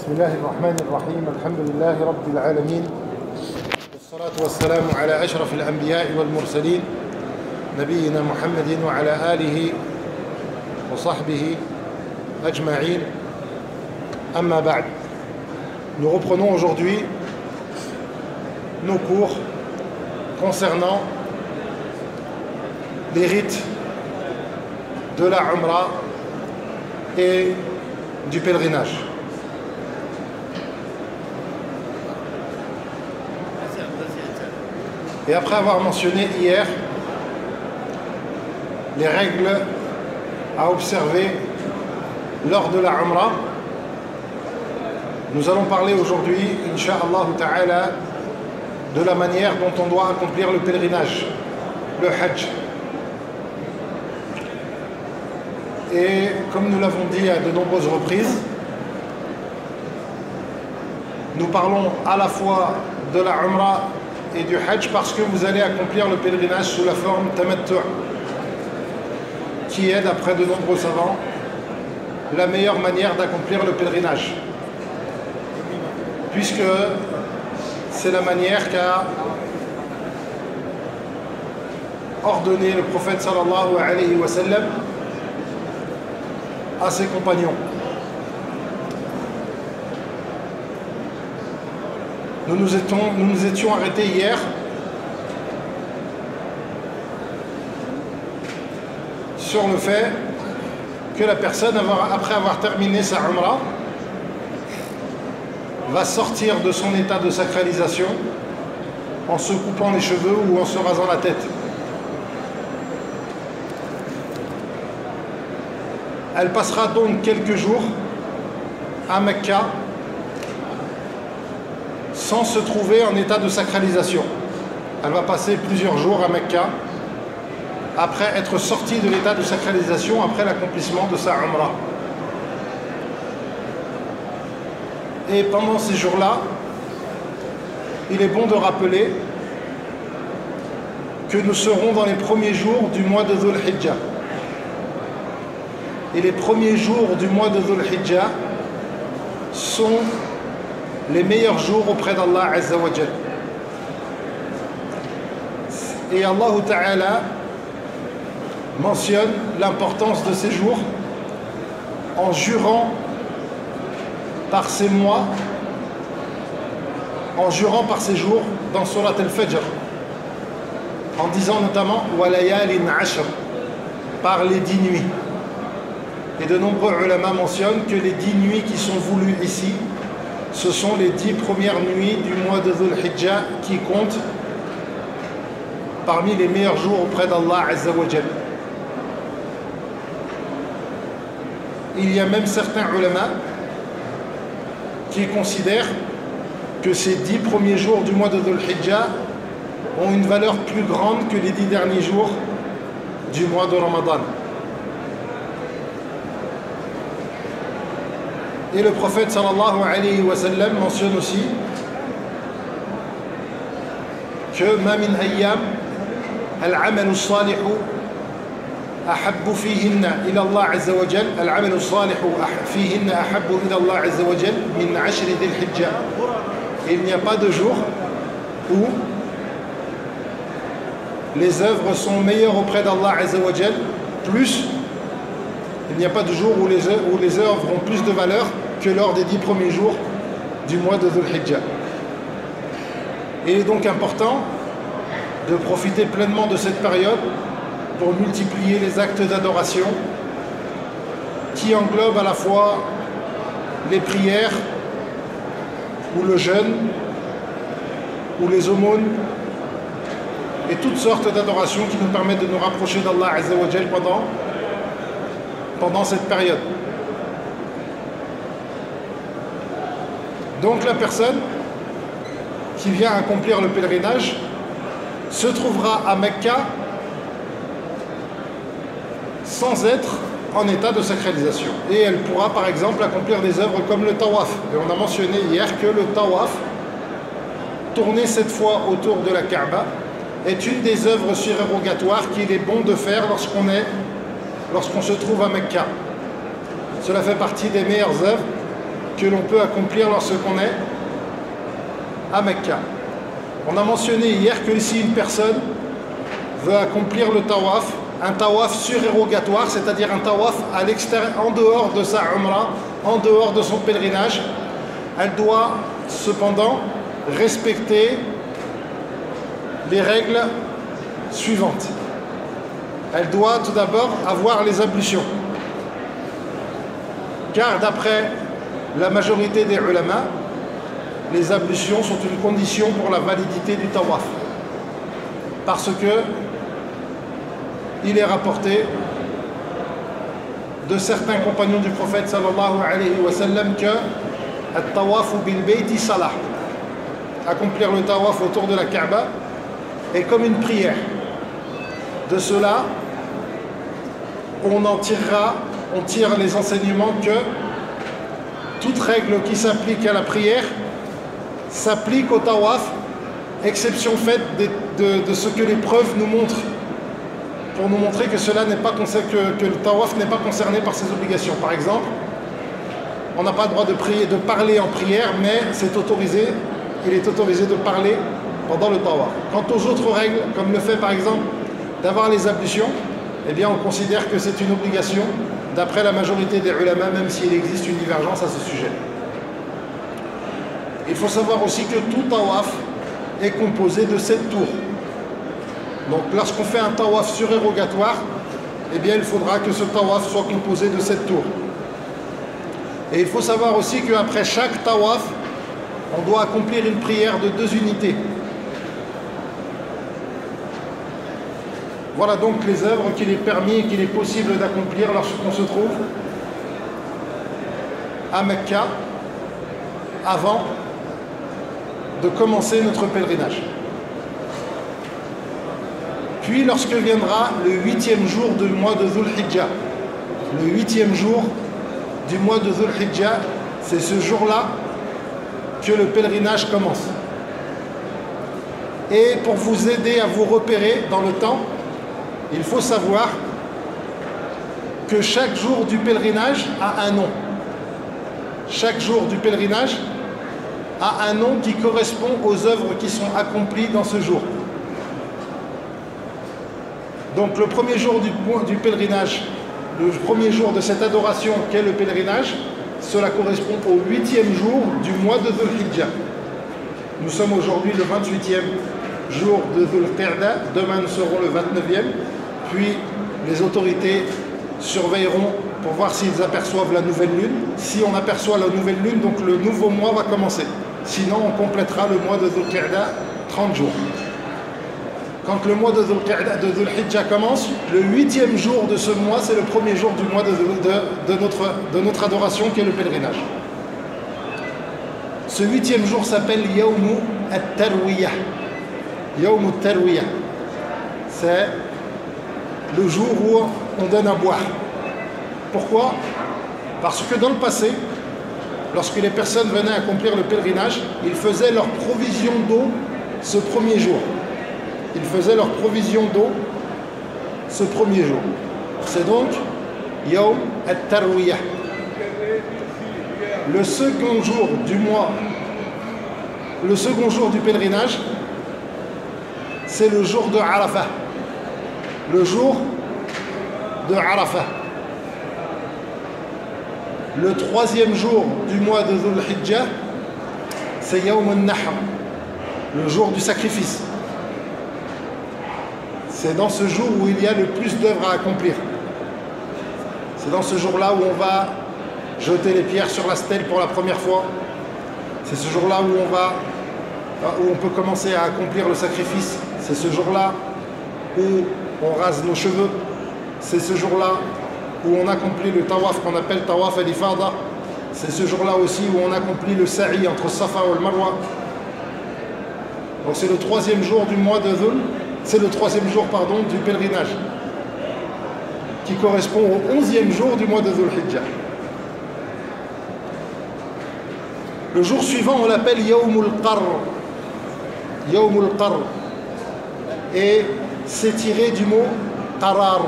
بسم الله الرحمن الرحيم الحمد لله رب العالمين والصلاة والسلام على أشرف الأنبياء والمرسلين نبينا محمد وعلى آله وصحبه أجمعين أما بعد. Nous reprenons aujourd'hui nos cours concernant les rites de la Umrah et du pèlerinage. Et après avoir mentionné hier les règles à observer lors de la Umrah, nous allons parler aujourd'hui, Inch'Allah Ta'ala, de la manière dont on doit accomplir le pèlerinage, le Hajj. Et comme nous l'avons dit à de nombreuses reprises, nous parlons à la fois de la Umrah et du Hajj parce que vous allez accomplir le pèlerinage sous la forme Tamattu', qui est, d'après de nombreux savants, la meilleure manière d'accomplir le pèlerinage, puisque c'est la manière qu'a ordonné le prophète sallallahu alayhi wa sallam à ses compagnons. Nous nous étions arrêtés hier sur le fait que la personne, après avoir terminé sa Umrah, va sortir de son état de sacralisation en se coupant les cheveux ou en se rasant la tête. Elle passera donc quelques jours à Mecca sans se trouver en état de sacralisation. Elle va passer plusieurs jours à Mecca après être sortie de l'état de sacralisation après l'accomplissement de sa Umrah. Et pendant ces jours-là, il est bon de rappeler que nous serons dans les premiers jours du mois de Dhul Hijjah. Et les premiers jours du mois de Dhul Hijjah sont les meilleurs jours auprès d'Allah Azza wa Jal. Et Allah Ta'ala mentionne l'importance de ces jours en jurant par ces mois, en jurant par ces jours dans Surat Al-Fajr, en disant notamment Walayalin Ashr, par les 10 nuits. Et de nombreux ulama mentionnent que les 10 nuits qui sont voulues ici, ce sont les 10 premières nuits du mois de Dhul Hijjah qui comptent parmi les meilleurs jours auprès d'Allah Azza wa Jal. Il y a même certains ulama qui considèrent que ces 10 premiers jours du mois de Dhul Hijjah ont une valeur plus grande que les 10 derniers jours du mois de Ramadan. Et le prophète sallallahu alayhi wa sallam mentionne aussi que ma min ayyam al-amal as-salih ahabbu fihinna ila Allah azza wa jal al-amal as-salih fihinna ahabbu ila Allah azza wa jal min 'ashr dhil hijjah. Il n'y a pas de jour où les œuvres sont meilleures auprès d'Allah azza wa jal, il n'y a pas de jour où les œuvres ont plus de valeur que lors des 10 premiers jours du mois de Dhul Hijjah. Il est donc important de profiter pleinement de cette période pour multiplier les actes d'adoration qui englobent à la fois les prières ou le jeûne ou les aumônes et toutes sortes d'adorations qui nous permettent de nous rapprocher d'Allah Azza wa Jal pendant cette période. Donc la personne qui vient accomplir le pèlerinage se trouvera à Mecca sans être en état de sacralisation. Et elle pourra par exemple accomplir des œuvres comme le tawaf. Et on a mentionné hier que le tawaf, tourner 7 fois autour de la Kaaba, est une des œuvres surérogatoires qu'il est bon de faire lorsqu'on se trouve à Mecca. Cela fait partie des meilleures œuvres que l'on peut accomplir lorsqu'on est à Mecca. On a mentionné hier que si une personne veut accomplir le tawaf, un tawaf surérogatoire, c'est-à-dire un tawaf à l'extérieur, en dehors de sa umrah, en dehors de son pèlerinage, elle doit cependant respecter les règles suivantes. Elle doit tout d'abord avoir les ablutions. Car d'après la majorité des ulama, les ablutions sont une condition pour la validité du tawaf. Parce que il est rapporté de certains compagnons du prophète sallallahu alayhi wa sallam que at-tawaf bil bayti salah, accomplir le tawaf autour de la Kaaba est comme une prière. De cela, on tire les enseignements que toute règle qui s'applique à la prière s'applique au tawaf, exception faite de ce que les preuves nous montrent, pour nous montrer que que le tawaf n'est pas concerné par ses obligations. Par exemple, on n'a pas le droit de parler en prière, mais il est autorisé de parler pendant le tawaf. Quant aux autres règles, comme le fait par exemple d'avoir les ablutions, eh bien on considère que c'est une obligation d'après la majorité des ulama, même s'il existe une divergence à ce sujet. Il faut savoir aussi que tout tawaf est composé de 7 tours. Donc lorsqu'on fait un tawaf surérogatoire, eh bien il faudra que ce tawaf soit composé de 7 tours. Et il faut savoir aussi qu'après chaque tawaf, on doit accomplir une prière de 2 unités. Voilà donc les œuvres qu'il est permis et qu'il est possible d'accomplir lorsqu'on se trouve à Mecca avant de commencer notre pèlerinage. Puis lorsque viendra le 8e jour du mois de Dhul Hijjah, le 8e jour du mois de Dhul Hijjah, c'est ce jour-là que le pèlerinage commence. Et pour vous aider à vous repérer dans le temps, il faut savoir que chaque jour du pèlerinage a un nom. Chaque jour du pèlerinage a un nom qui correspond aux œuvres qui sont accomplies dans ce jour. Donc le premier jour du pèlerinage, le premier jour de cette adoration qu'est le pèlerinage, cela correspond au 8e jour du mois de Dhul Hijjah. Nous sommes aujourd'hui le 28e jour de Dhul Qa'dah, demain nous serons le 29e, puis les autorités surveilleront pour voir s'ils aperçoivent la nouvelle lune. Si on aperçoit la nouvelle lune, donc le nouveau mois va commencer. Sinon, on complétera le mois de Dhul Qa'dah 30 jours. Quand le mois de Dhul Hijjah commence, le 8e jour de ce mois, c'est le premier jour du mois de notre adoration qui est le pèlerinage. Ce 8e jour s'appelle Yawmu at-Tarwiyah. Yawmu at-Tarwiyah. C'est le jour où on donne à boire. Pourquoi? Parce que dans le passé, lorsque les personnes venaient accomplir le pèlerinage, ils faisaient leur provision d'eau ce premier jour. Ils faisaient leur provision d'eau ce premier jour. C'est donc Yawm at-Tarwiyah. Le second jour du mois, le second jour du pèlerinage, c'est le jour de Arafah. Le jour de Arafah. Le 3e jour du mois de Dhul Hijjah, c'est Yawm al-Nahr, le jour du sacrifice. C'est dans ce jour où il y a le plus d'œuvres à accomplir. C'est dans ce jour-là où on va jeter les pierres sur la stèle pour la première fois. C'est ce jour-là où on peut commencer à accomplir le sacrifice. C'est ce jour-là où on rase nos cheveux. C'est ce jour-là où on accomplit le tawaf qu'on appelle tawaf al-ifada. C'est ce jour-là aussi où on accomplit le sa'i entre Safa et Marwa. Donc c'est le 3e jour du mois de Dhul. C'est le 3e jour, du pèlerinage, qui correspond au 11e jour du mois de Dhul Hijjah. Le jour suivant, on l'appelle Yawmul Qarr. Yawmul Qarr. Et c'est tiré du mot Qarar.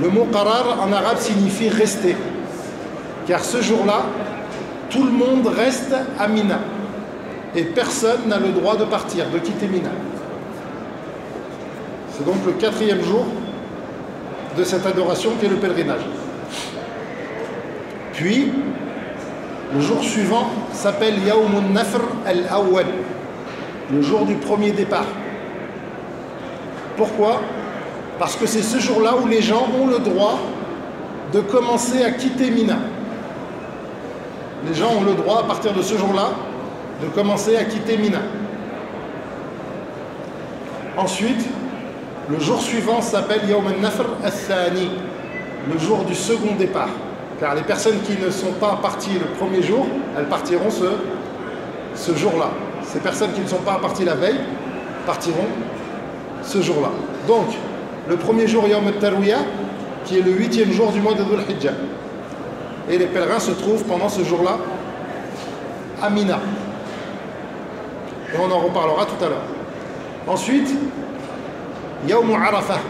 Le mot Qarar en arabe signifie rester. Car ce jour-là, tout le monde reste à Mina. Et personne n'a le droit de partir, de quitter Mina. C'est donc le 4e jour de cette adoration qui est le pèlerinage. Puis, le jour suivant s'appelle Yawmun Nafr al-Awwal, le jour du premier départ. Pourquoi? Parce que c'est ce jour-là où les gens ont le droit de commencer à quitter Mina. Les gens ont le droit, à partir de ce jour-là, de commencer à quitter Mina. Ensuite, le jour suivant s'appelle Yawm al-Nafr al-Thani, le jour du second départ. Car les personnes qui ne sont pas parties le premier jour, elles partiront ce jour-là. Ces personnes qui ne sont pas parties la veille partiront ce jour-là. Donc, le premier jour, Yawm al-Tarwiyah, qui est le 8e jour du mois de Dhul Hijjah. Et les pèlerins se trouvent pendant ce jour-là à Mina. Et on en reparlera tout à l'heure. Ensuite, Yawm Arafah,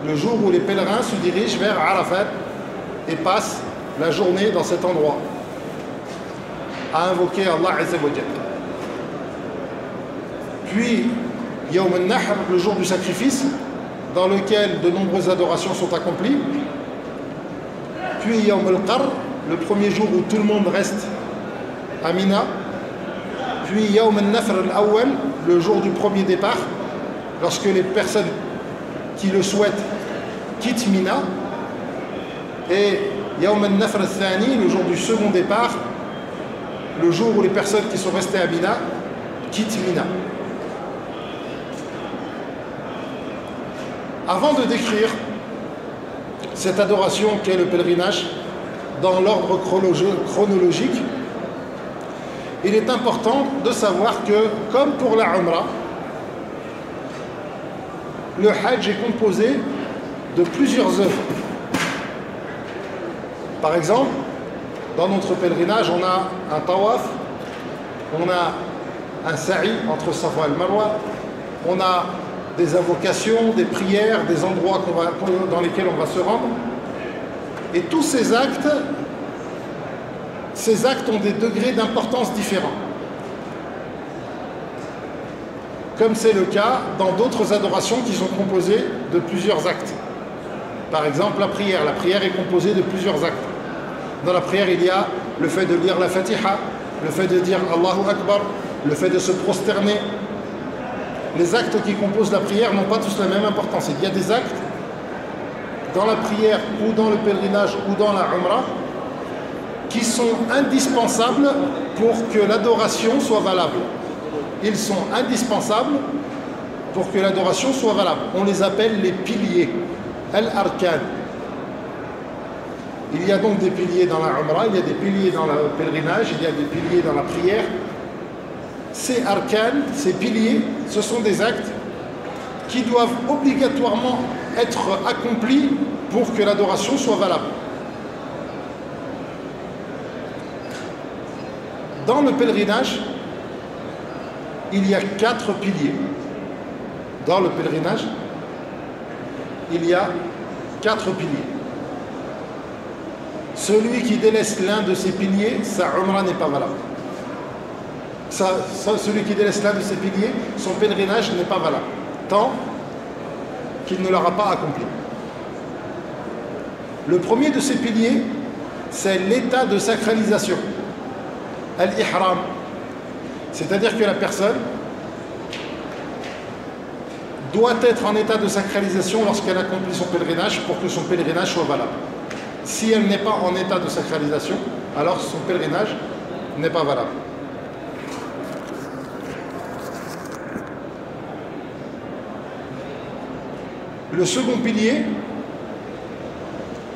le jour où les pèlerins se dirigent vers Arafat et passent la journée dans cet endroit à invoquer Allah Azza wa Jalla. Puis, Yawm al-Nahr, le jour du sacrifice, dans lequel de nombreuses adorations sont accomplies. Puis Yawm al-Qarr, le premier jour où tout le monde reste à Mina. Puis Yawm al-Nafr al-Awwal, le jour du premier départ, lorsque les personnes qui le souhaitent quittent Mina. Et Yawm al-Nafr al-Thani, le jour du second départ, le jour où les personnes qui sont restées à Mina quittent Mina. Avant de décrire cette adoration qu'est le pèlerinage dans l'ordre chronologique, il est important de savoir que, comme pour la Umrah, le Hajj est composé de plusieurs œuvres. Par exemple, dans notre pèlerinage, on a un tawaf, on a un sa'i entre Safa et Marwa, on a des invocations, des prières, des endroits dans lesquels on va se rendre. Et tous ces actes ont des degrés d'importance différents. Comme c'est le cas dans d'autres adorations qui sont composées de plusieurs actes. Par exemple, la prière. La prière est composée de plusieurs actes. Dans la prière, il y a le fait de lire la Fatiha, le fait de dire Allahu Akbar, le fait de se prosterner. Les actes qui composent la prière n'ont pas tous la même importance. Il y a des actes dans la prière ou dans le pèlerinage ou dans la Umrah qui sont indispensables pour que l'adoration soit valable. Ils sont indispensables pour que l'adoration soit valable. On les appelle les piliers, al-arkan. Il y a donc des piliers dans la Umrah, il y a des piliers dans le pèlerinage, il y a des piliers dans la prière. Ces arcanes, ces piliers, ce sont des actes qui doivent obligatoirement être accomplis pour que l'adoration soit valable. Dans le pèlerinage, il y a 4 piliers. Dans le pèlerinage, il y a 4 piliers. Celui qui délaisse l'un de ces piliers, sa Umrah n'est pas valable. Celui qui délaisse l'un de ces piliers, son pèlerinage n'est pas valable, tant qu'il ne l'aura pas accompli. Le premier de ces piliers, c'est l'état de sacralisation, al-ihram. C'est-à-dire que la personne doit être en état de sacralisation lorsqu'elle accomplit son pèlerinage pour que son pèlerinage soit valable. Si elle n'est pas en état de sacralisation, alors son pèlerinage n'est pas valable. Le second pilier,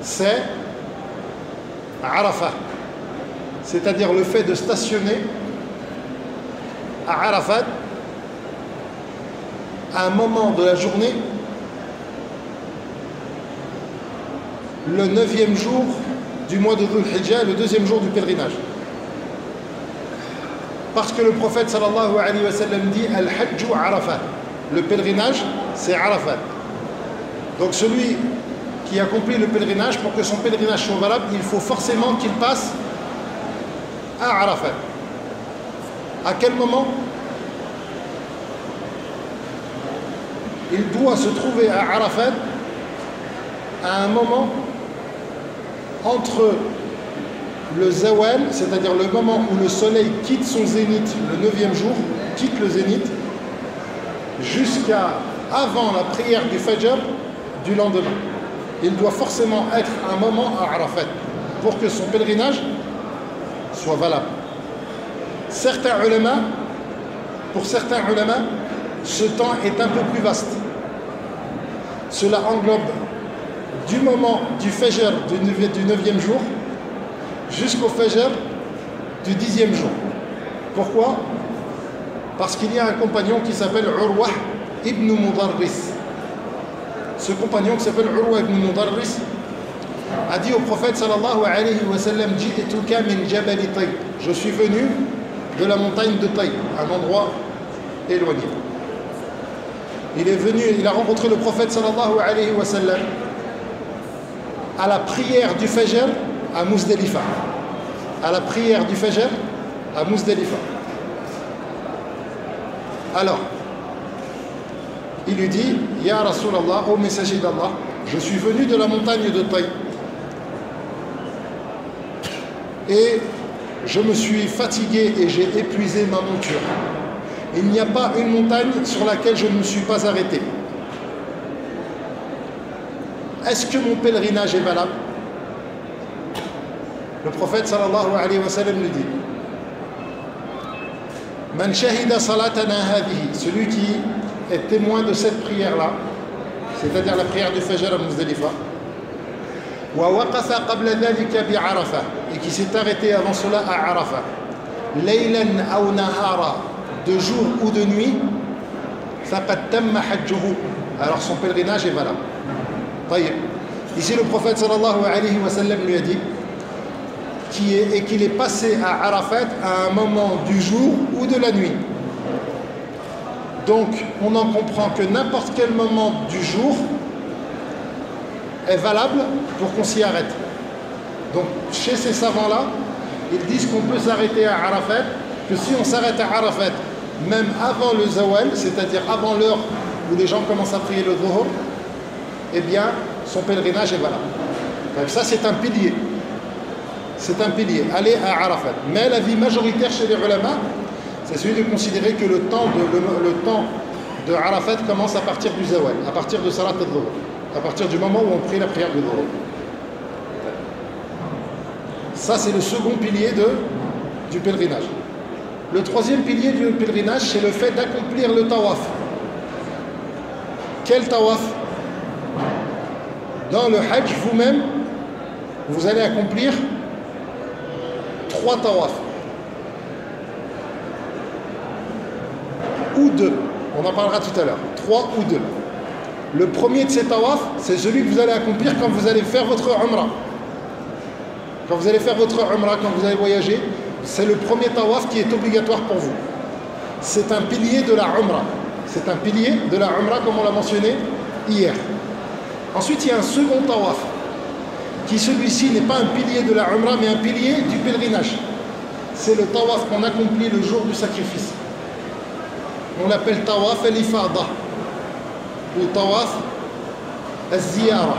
c'est Arafat, c'est-à-dire le fait de stationner à Arafat à un moment de la journée, le 9e jour du mois de Dhul Hijjah, le 2e jour du pèlerinage. Parce que le prophète sallallahu alayhi wa sallam dit Al-Hajju Arafat. Le pèlerinage, c'est Arafat. Donc celui qui accomplit le pèlerinage, pour que son pèlerinage soit valable, il faut forcément qu'il passe à Arafat. À quel moment? Il doit se trouver à Arafat à un moment entre le zawal, c'est-à-dire le moment où le soleil quitte son zénith, le 9e jour, quitte le zénith, jusqu'à avant la prière du Fajr du lendemain. Il doit forcément être un moment à Arafat pour que son pèlerinage soit valable. Pour certains ulama, ce temps est un peu plus vaste. Cela englobe du moment du Fajr du 9e jour jusqu'au Fajr du 10e jour. Pourquoi? Parce qu'il y a un compagnon qui s'appelle Urwah ibn Mudarris. Ce compagnon qui s'appelle Urwah ibn Mudarris a dit au prophète sallallahu alayhi wa sallam: Ji'tuka min Jabal Tay. Je suis venu de la montagne de Tay, un endroit éloigné. Il a rencontré le prophète sallallahu alayhi wa sallam à la prière du Fajr à Muzdalifa. À la prière du Fajr à Muzdalifa. Alors, il lui dit: Ya Rasulallah, ô messager d'Allah, je suis venu de la montagne de Tay et je me suis fatigué et j'ai épuisé ma monture. Il n'y a pas une montagne sur laquelle je ne me suis pas arrêté. Est-ce que mon pèlerinage est valable? Le prophète sallallahu alayhi wa sallam lui dit: Man shahida salatana hadihi, celui qui est témoin de cette prière-là, c'est-à-dire la prière du Fajr à Muzdalifa, wa waqafa qabla dhalika bi Arafah, et qui s'est arrêté avant cela à Arafah, laylan aw nahara, de jour ou de nuit, faqad tamma hajjuhu, alors son pèlerinage est valable. Tayyib. Ici le prophète sallallahu alayhi wa sallam lui a dit qu'il est passé à Arafat à un moment du jour ou de la nuit. Donc on en comprend que n'importe quel moment du jour est valable pour qu'on s'y arrête. Donc chez ces savants-là, ils disent qu'on peut s'arrêter à Arafat, que si on s'arrête à Arafat même avant le zawal, c'est-à-dire avant l'heure où les gens commencent à prier le dhuhr, eh bien son pèlerinage est valable. Donc ça c'est un pilier. C'est un pilier, aller à Arafat. Mais l'avis majoritaire chez les ulama, c'est celui de considérer que le temps de Arafat commence à partir du zawal, à partir de Salat al-Dhuhr, à partir du moment où on prie la prière du Dhuhr. Ça, c'est le second pilier du pèlerinage. Le troisième pilier du pèlerinage, c'est le fait d'accomplir le tawaf. Quel tawaf? Dans le Hajj, vous-même, vous allez accomplir 3 tawafs. Ou 2. On en parlera tout à l'heure. 3 ou 2. Le premier de ces tawafs, c'est celui que vous allez accomplir quand vous allez faire votre umrah. Quand vous allez faire votre umrah, quand vous allez voyager, c'est le premier tawaf qui est obligatoire pour vous. C'est un pilier de la umrah. C'est un pilier de la umrah comme on l'a mentionné hier. Ensuite, il y a un second tawaf, qui celui-ci n'est pas un pilier de la umrah, mais un pilier du pèlerinage. C'est le tawaf qu'on accomplit le jour du sacrifice. On l'appelle tawaf al-ifada ou tawaf al-ziyara.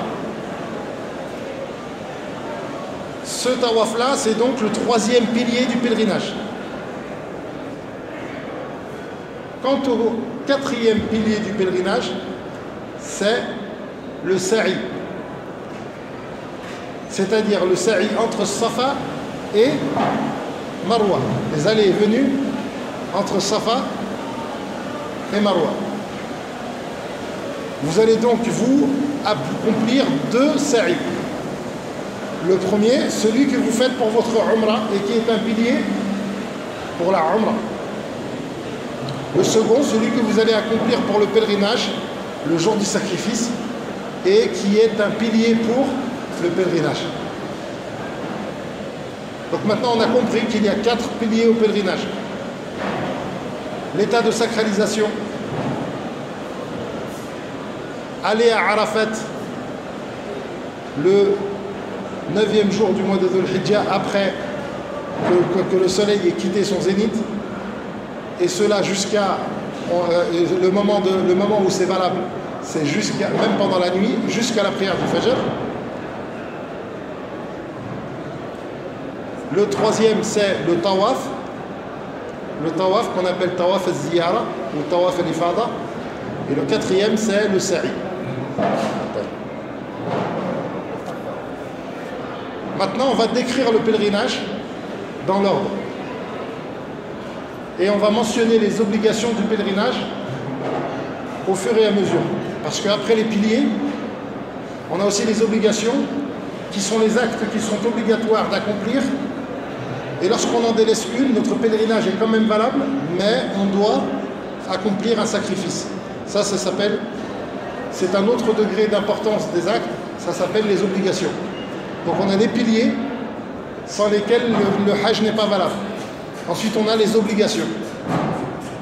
Ce tawaf-là, c'est donc le troisième pilier du pèlerinage. Quant au quatrième pilier du pèlerinage, c'est le sa'i. C'est-à-dire le sa'i entre Safa et Marwa. Les allées et venues entre Safa et Marwa. Vous allez donc vous accomplir 2 sa'i. Le premier, celui que vous faites pour votre umrah et qui est un pilier pour la umrah. Le second, celui que vous allez accomplir pour le pèlerinage le jour du sacrifice et qui est un pilier pour le pèlerinage. Donc maintenant on a compris qu'il y a 4 piliers au pèlerinage. L'état de sacralisation, aller à Arafat le 9e jour du mois de Dhul Hijjah après que le soleil ait quitté son zénith, et cela jusqu'à le moment où c'est valable, c'est jusqu'à, même pendant la nuit, jusqu'à la prière du Fajr. Le troisième, c'est le tawaf. Le tawaf qu'on appelle tawaf al-ziyara ou tawaf al-ifada. Et le quatrième, c'est le sa'i. Maintenant, on va décrire le pèlerinage dans l'ordre. Et on va mentionner les obligations du pèlerinage au fur et à mesure. Parce qu'après les piliers, on a aussi les obligations qui sont les actes qui sont obligatoires d'accomplir. Et lorsqu'on en délaisse une, notre pèlerinage est quand même valable, mais on doit accomplir un sacrifice. Ça s'appelle, c'est un autre degré d'importance des actes, ça s'appelle les obligations. Donc on a les piliers sans lesquels le hajj n'est pas valable. Ensuite on a les obligations.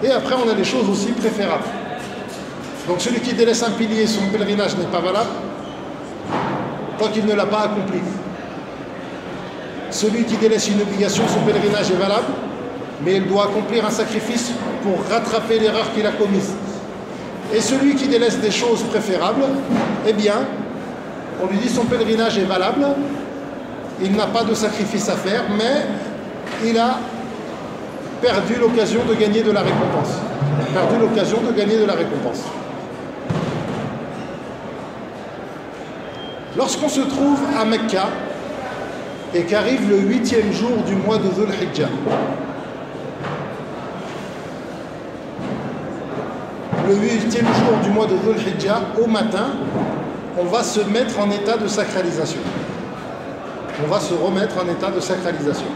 Et après on a les choses aussi préférables. Donc celui qui délaisse un pilier, son pèlerinage n'est pas valable tant qu'il ne l'a pas accompli. Celui qui délaisse une obligation, son pèlerinage est valable, mais il doit accomplir un sacrifice pour rattraper l'erreur qu'il a commise. Et celui qui délaisse des choses préférables, eh bien, on lui dit son pèlerinage est valable, il n'a pas de sacrifice à faire, mais il a perdu l'occasion de gagner de la récompense. Perdu l'occasion de gagner de la récompense. Lorsqu'on se trouve à Mecca et qu'arrive le 8e jour du mois de Dhul Hijjah, le 8e jour du mois de Dhul Hijjah, au matin, on va se mettre en état de sacralisation. On va se remettre en état de sacralisation.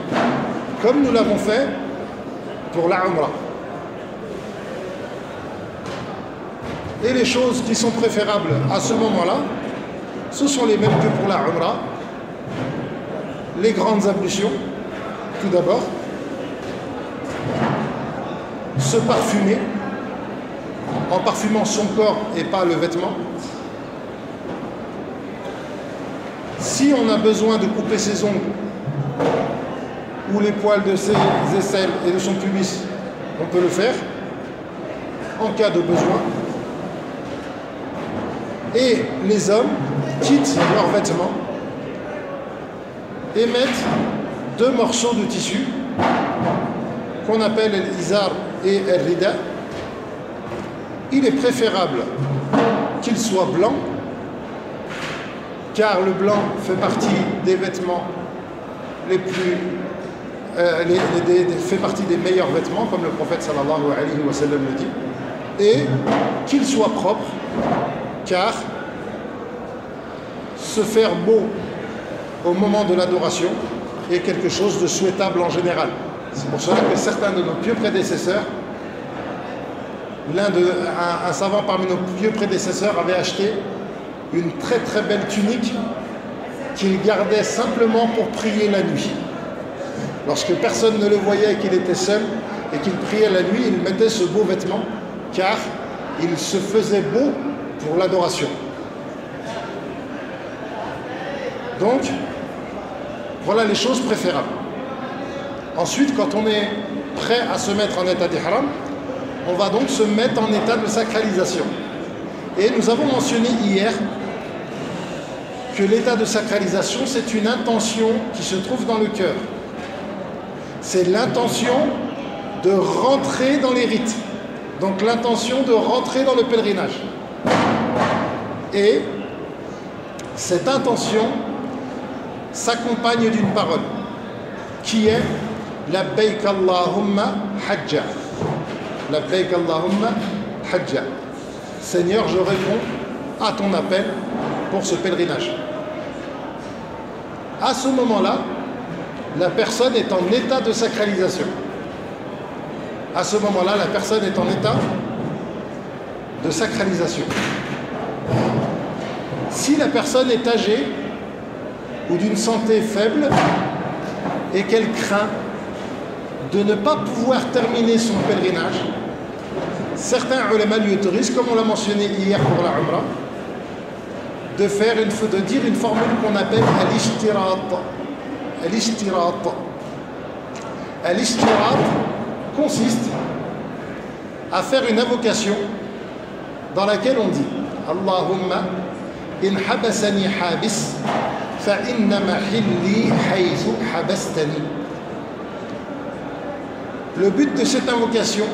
Comme nous l'avons fait pour la Umrah. Et les choses qui sont préférables à ce moment-là, ce sont les mêmes que pour la Umrah. Les grandes ablutions, tout d'abord. Se parfumer, en parfumant son corps et pas le vêtement. Si on a besoin de couper ses ongles ou les poils de ses aisselles et de son pubis, on peut le faire en cas de besoin. Et les hommes quittent leurs vêtements et mettent 2 morceaux de tissu qu'on appelle l'izar et el rida. Il est préférable qu'il soit blanc, car le blanc fait partie des vêtements les plus fait partie des meilleurs vêtements, comme le prophète sallallahu alayhi wa sallam le dit, et qu'il soit propre, car se faire beau au moment de l'adoration est quelque chose de souhaitable en général. C'est pour cela que certains de nos pieux prédécesseurs, un savant parmi nos pieux prédécesseurs avait acheté une très très belle tunique qu'il gardait simplement pour prier la nuit. Lorsque personne ne le voyait et qu'il était seul et qu'il priait la nuit, il mettait ce beau vêtement car il se faisait beau pour l'adoration. Donc, voilà les choses préférables. Ensuite, quand on est prêt à se mettre en état d'ihram, on va donc se mettre en état de sacralisation. Et nous avons mentionné hier que l'état de sacralisation, c'est une intention qui se trouve dans le cœur. C'est l'intention de rentrer dans les rites. Donc l'intention de rentrer dans le pèlerinage. Et cette intention s'accompagne d'une parole qui est Labbaik Allahumma Hajja. Labbaik Allahumma Hajja. Seigneur, je réponds à ton appel pour ce pèlerinage. À ce moment-là, la personne est en état de sacralisation. À ce moment-là, la personne est en état de sacralisation. Si la personne est âgée ou d'une santé faible et qu'elle craint de ne pas pouvoir terminer son pèlerinage, certains ulama lui autorisent, comme on l'a mentionné hier pour la Umrah, de dire une formule qu'on appelle al-ishtirat. Al-ishtirat. Al-ishtirat consiste à faire une invocation dans laquelle on dit Allahumma in habasani habis fa inna mahilli haythu habastani. Le but de cette invocation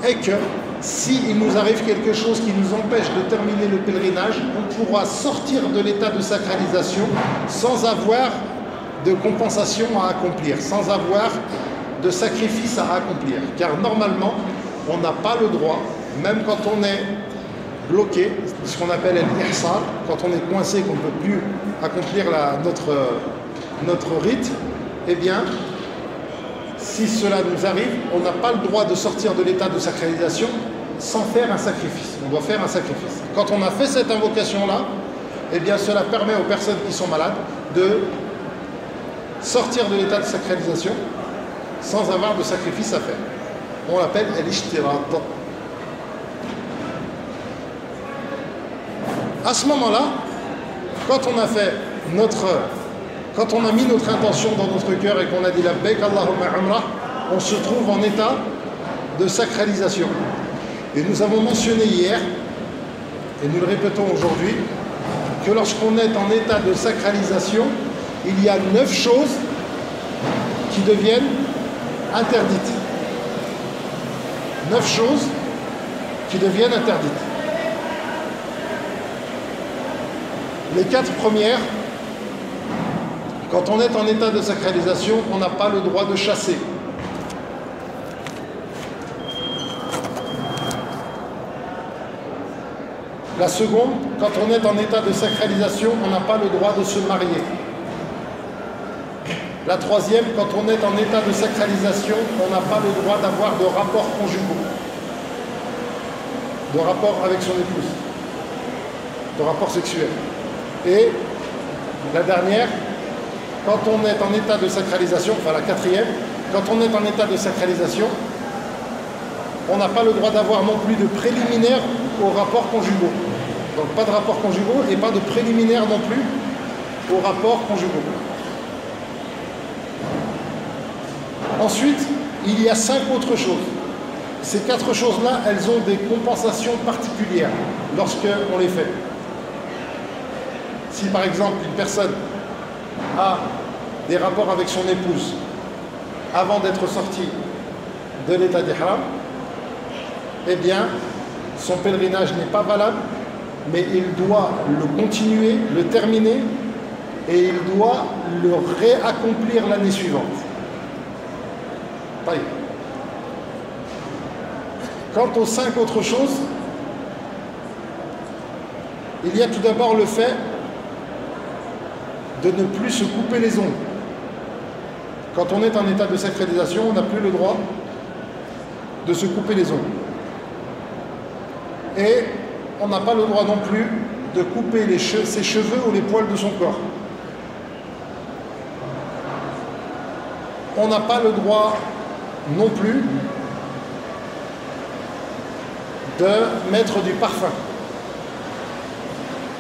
est que s'il nous arrive quelque chose qui nous empêche de terminer le pèlerinage, on pourra sortir de l'état de sacralisation sans avoir de compensation à accomplir, sans avoir de sacrifice à accomplir. Car normalement, on n'a pas le droit, même quand on est bloqué, ce qu'on appelle l'ihsar, quand on est coincé, qu'on ne peut plus accomplir notre rite, eh bien, si cela nous arrive, on n'a pas le droit de sortir de l'état de sacralisation sans faire un sacrifice. On doit faire un sacrifice. Quand on a fait cette invocation-là, eh bien, cela permet aux personnes qui sont malades de sortir de l'état de sacralisation sans avoir de sacrifice à faire. On l'appelle al-ishtirat. À ce moment-là, quand on a mis notre intention dans notre cœur et qu'on a dit labbaik Allahumma umrah, on se trouve en état de sacralisation. Et nous avons mentionné hier, et nous le répétons aujourd'hui, que lorsqu'on est en état de sacralisation, il y a 9 choses qui deviennent interdites. 9 choses qui deviennent interdites. Les 4 premières, quand on est en état de sacralisation, on n'a pas le droit de chasser. La seconde, quand on est en état de sacralisation, on n'a pas le droit de se marier. La troisième, quand on est en état de sacralisation, on n'a pas le droit d'avoir de rapports conjugaux, de rapport avec son épouse, de rapport sexuel. Et la dernière, quand on est en état de sacralisation, enfin la quatrième, quand on est en état de sacralisation, on n'a pas le droit d'avoir non plus de préliminaires aux rapports conjugaux. Donc pas de rapports conjugaux et pas de préliminaires non plus aux rapports conjugaux. Ensuite, il y a 5 autres choses. Ces 4 choses-là, elles ont des compensations particulières lorsqu'on les fait. Si par exemple une personne a des rapports avec son épouse avant d'être sorti de l'état d'ihram, eh bien, son pèlerinage n'est pas valable, mais il doit le continuer, le terminer, et il doit le réaccomplir l'année suivante. Quant aux 5 autres choses, il y a tout d'abord le fait de ne plus se couper les ongles. Quand on est en état de sacralisation, on n'a plus le droit de se couper les ongles. Et on n'a pas le droit non plus de couper ses cheveux ou les poils de son corps. On n'a pas le droit non plus de mettre du parfum.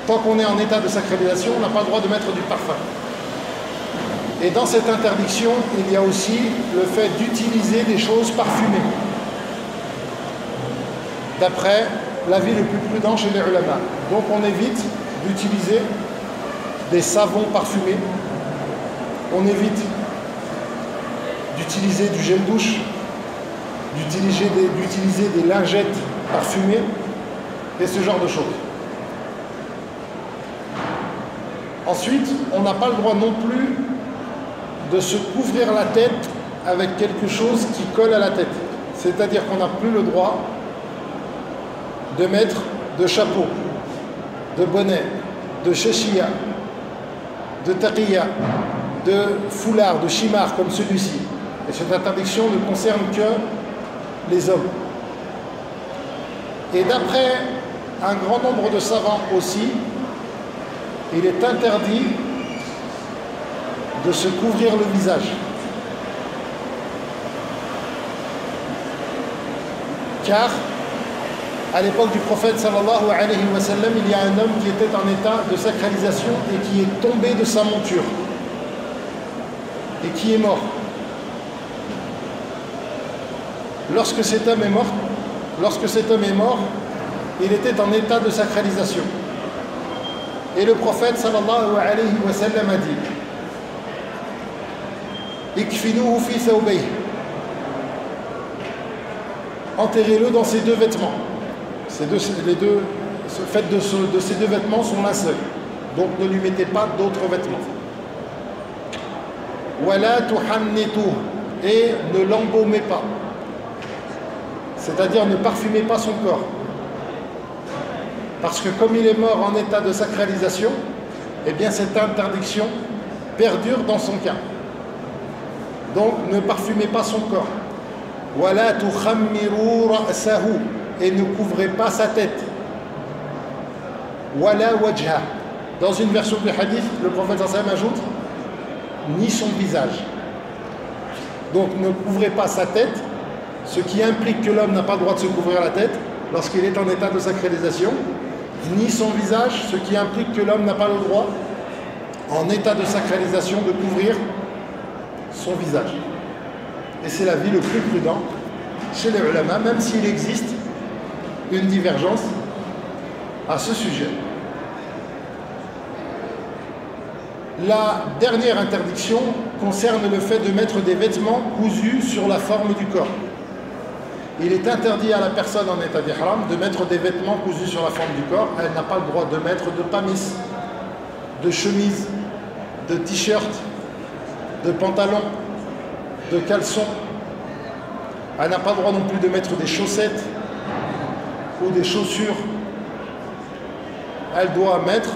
Tant qu'on est en état de sacralisation, on n'a pas le droit de mettre du parfum. Et dans cette interdiction, il y a aussi le fait d'utiliser des choses parfumées. D'après l'avis le plus prudent chez les ulama. Donc on évite d'utiliser des savons parfumés. On évite d'utiliser du gel douche, d'utiliser des lingettes parfumées et ce genre de choses. Ensuite, on n'a pas le droit non plus de se couvrir la tête avec quelque chose qui colle à la tête. C'est-à-dire qu'on n'a plus le droit de mettre de chapeau, de bonnet, de sheshiya, de taqiya, de foulard, de chimar comme celui-ci. Et cette interdiction ne concerne que les hommes. Et d'après un grand nombre de savants aussi, il est interdit de se couvrir le visage. Car à l'époque du prophète sallallahu alayhi wa sallam, il y a un homme qui était en état de sacralisation et qui est tombé de sa monture et qui est mort. lorsque cet homme est mort, il était en état de sacralisation. Et le prophète sallallahu alayhi wa sallam a dit Ikfinuhu fi thawbayhi, enterrez-le dans ses deux vêtements. Faites de ces deux vêtements son linceul. Donc ne lui mettez pas d'autres vêtements. Wala tuhannituhu, et ne l'embaumez pas. C'est-à-dire ne parfumez pas son corps. Parce que comme il est mort en état de sacralisation, eh bien cette interdiction perdure dans son cas. Donc ne parfumez pas son corps. Wala tukhammiru ra'sahu, et ne couvrez pas sa tête. Wala wajha. Dans une version du hadith, le prophète sallallahu alayhi wa sallam ajoute ni son visage. Donc ne couvrez pas sa tête, ce qui implique que l'homme n'a pas le droit de se couvrir la tête lorsqu'il est en état de sacralisation, ni son visage, ce qui implique que l'homme n'a pas le droit, en état de sacralisation, de couvrir son visage. Et c'est l'avis le plus prudent chez les ulama, même s'il existe une divergence à ce sujet. La dernière interdiction concerne le fait de mettre des vêtements cousus sur la forme du corps. Il est interdit à la personne en état d'ihram de mettre des vêtements cousus sur la forme du corps. Elle n'a pas le droit de mettre de pamis, de chemise, de t-shirt, de pantalon, de caleçon. Elle n'a pas le droit non plus de mettre des chaussettes ou des chaussures. Elle doit mettre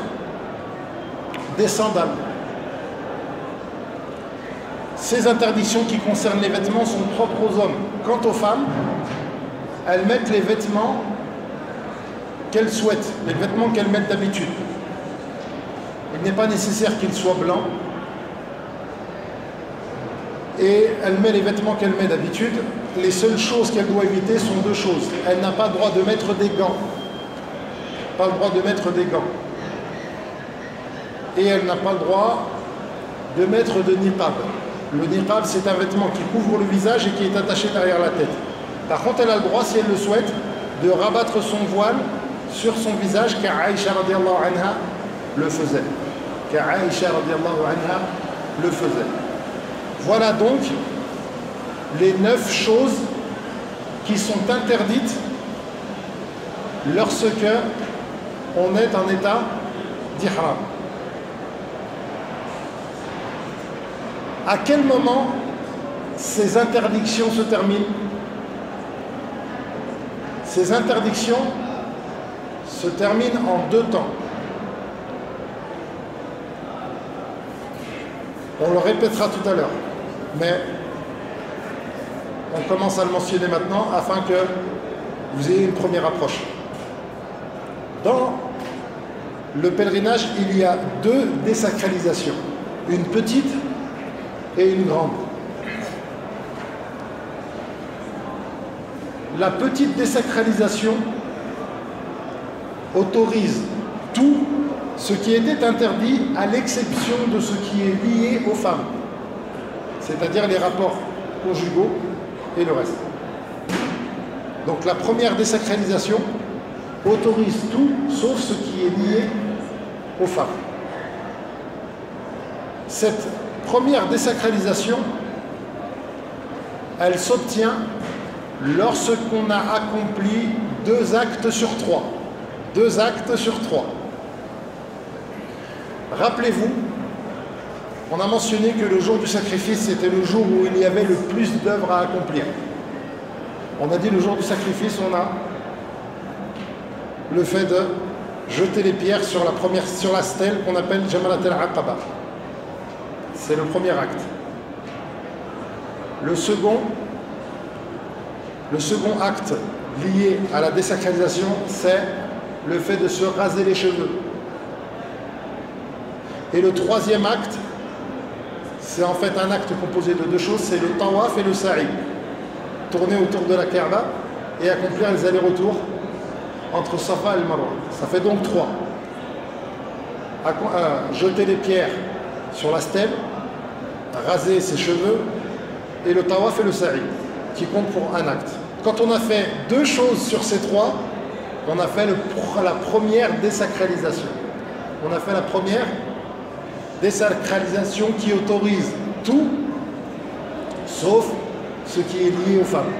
des sandales. Ces interdictions qui concernent les vêtements sont propres aux hommes. Quant aux femmes, elles mettent les vêtements qu'elles souhaitent, les vêtements qu'elles mettent d'habitude. Il n'est pas nécessaire qu'ils soient blancs. Et elle met les vêtements qu'elle met d'habitude. Les seules choses qu'elle doit éviter sont deux choses. Elle n'a pas le droit de mettre des gants. Pas le droit de mettre des gants. Et elle n'a pas le droit de mettre de niqab. Le niqab, c'est un vêtement qui couvre le visage et qui est attaché derrière la tête. Par contre, elle a le droit, si elle le souhaite, de rabattre son voile sur son visage, car Aïcha radiallahu anha le faisait. Voilà donc les 9 choses qui sont interdites lorsque on est en état d'ihram. À quel moment ces interdictions se terminent? Ces interdictions se terminent en 2 temps. On le répétera tout à l'heure, mais on commence à le mentionner maintenant afin que vous ayez une première approche. Dans le pèlerinage, il y a 2 désacralisations, une petite et une grande. La petite désacralisation autorise tout ce qui était interdit à l'exception de ce qui est lié aux femmes, c'est-à-dire les rapports conjugaux et le reste. Donc la première désacralisation autorise tout sauf ce qui est lié aux femmes. Cette première désacralisation, elle s'obtient lorsqu'on a accompli 2 actes sur 3. 2 actes sur 3. Rappelez-vous, on a mentionné que le jour du sacrifice, c'était le jour où il y avait le plus d'œuvres à accomplir. On a dit le jour du sacrifice, on a le fait de jeter les pierres sur la stèle qu'on appelle Jamarat al-Aqaba. C'est le premier acte. Le second acte lié à la désacralisation, c'est le fait de se raser les cheveux. Et le troisième acte, c'est en fait un acte composé de 2 choses, c'est le tawaf et le sa'i. Tourner autour de la Kaaba et accomplir les allers-retours entre Safa et le Marwa. Ça fait donc 3. Jeter les pierres sur la stèle, raser ses cheveux, et le tawaf et le sa'i, qui compte pour un acte. quand on a fait 2 choses sur ces 3, on a fait la première désacralisation. On a fait la première désacralisation qui autorise tout, sauf ce qui est lié aux femmes.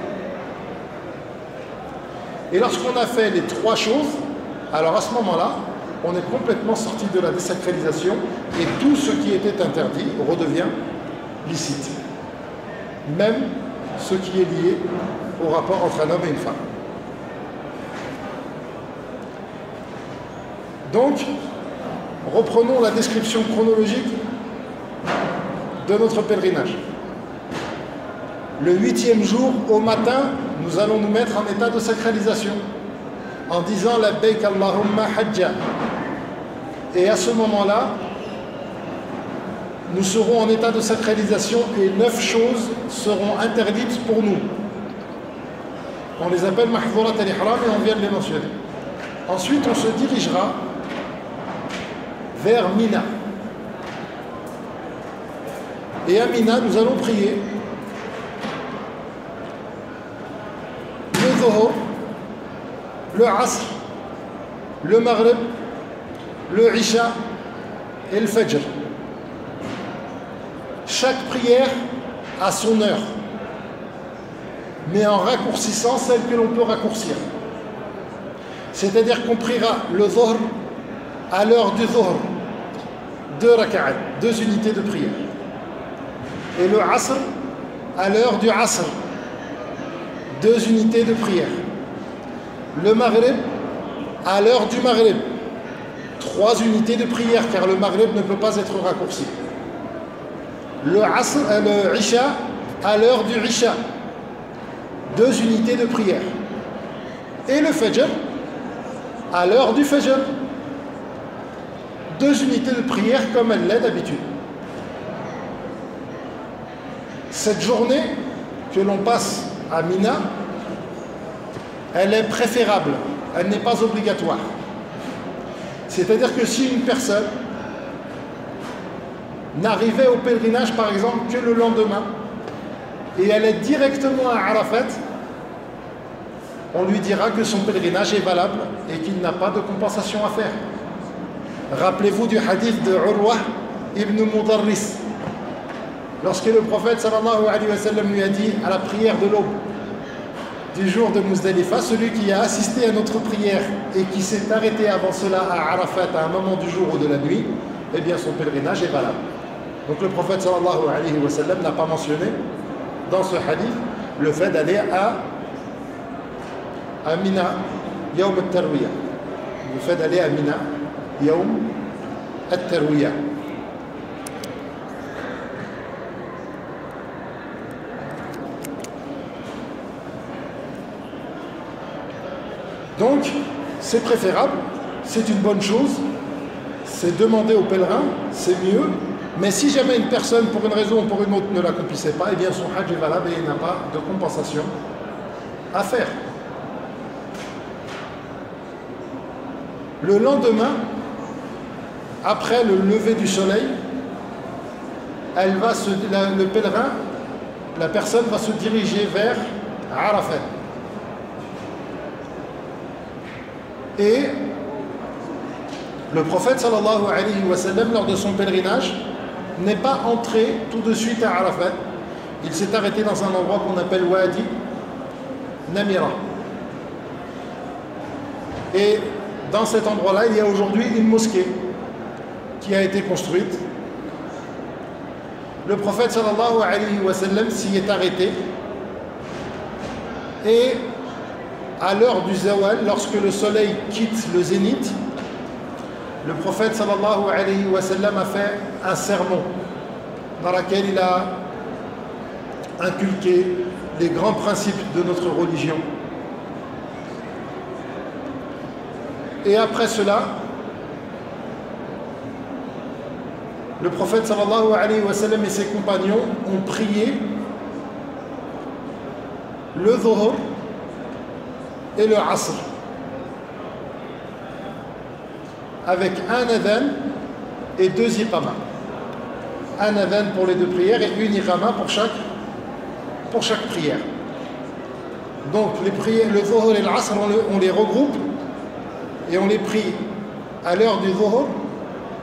Et lorsqu'on a fait les 3 choses, alors à ce moment-là, on est complètement sorti de la désacralisation et tout ce qui était interdit redevient licite. Même ce qui est lié au rapport entre un homme et une femme. Donc, reprenons la description chronologique de notre pèlerinage. Le 8e jour, au matin, nous allons nous mettre en état de sacralisation en disant Labbaik Allahumma hajja. Et à ce moment-là, nous serons en état de sacralisation et 9 choses seront interdites pour nous. On les appelle Mahdhurat al-Ihram et on vient de les mentionner. Ensuite, on se dirigera vers Mina. Et à Mina, nous allons prier le Dhuhr, le Asr, le Maghrib, le Isha et le Fajr. Chaque prière a son heure, mais en raccourcissant celle que l'on peut raccourcir. C'est-à-dire qu'on priera le Dhuhr à l'heure du Dhuhr, 2 raka'at, 2 unités de prière. Et le Asr à l'heure du Asr, 2 unités de prière. Le Maghrib à l'heure du Maghrib, 3 unités de prière, car le Maghrib ne peut pas être raccourci. Le Isha à l'heure du Isha, 2 unités de prière. Et le Fajr à l'heure du Fajr, 2 unités de prière comme elle l'est d'habitude. Cette journée que l'on passe à Mina, elle est préférable, elle n'est pas obligatoire. C'est-à-dire que si une personne n'arrivait au pèlerinage par exemple que le lendemain et elle est directement à Arafat, on lui dira que son pèlerinage est valable et qu'il n'a pas de compensation à faire. Rappelez-vous du hadith de Urwa ibn Mudarris, lorsque le prophète sallallahu alayhi wa sallam lui a dit à la prière de l'aube du jour de Muzdalifa, celui qui a assisté à notre prière et qui s'est arrêté avant cela à Arafat à un moment du jour ou de la nuit, eh bien son pèlerinage est valable. Donc le prophète sallallahu alayhi wa sallam n'a pas mentionné dans ce hadith le fait d'aller à Mina Yawm al-Tarwiyah, le fait d'aller à Mina Yawm al-Tarwiyah. Donc, c'est préférable, c'est une bonne chose, c'est demander aux pèlerins, c'est mieux, mais si jamais une personne, pour une raison ou pour une autre, ne l'accomplissait pas, eh bien son hajj est valable et il n'a pas de compensation à faire. Le lendemain, après le lever du soleil, le pèlerin, la personne va se diriger vers Arafat. Et le prophète sallallahu alayhi wa sallam, lors de son pèlerinage, n'est pas entré tout de suite à Arafat. Il s'est arrêté dans un endroit qu'on appelle Wadi Namira. Et dans cet endroit-là, il y a aujourd'hui une mosquée qui a été construite. Le prophète sallallahu alayhi wa sallam s'y est arrêté. Et à l'heure du zawal, lorsque le soleil quitte le zénith, le prophète sallallahu alayhi wa sallam a fait un sermon dans lequel il a inculqué les grands principes de notre religion. Et après cela, le prophète sallallahu alayhi wa sallam et ses compagnons ont prié le Dhuhr et le Asr avec un adhan et 2 iqama. Un adhan pour les 2 prières et une iqama pour chaque prière. Donc les prières, le Dhuhr et l'Asr, on les regroupe et on les prie à l'heure du Dhuhr,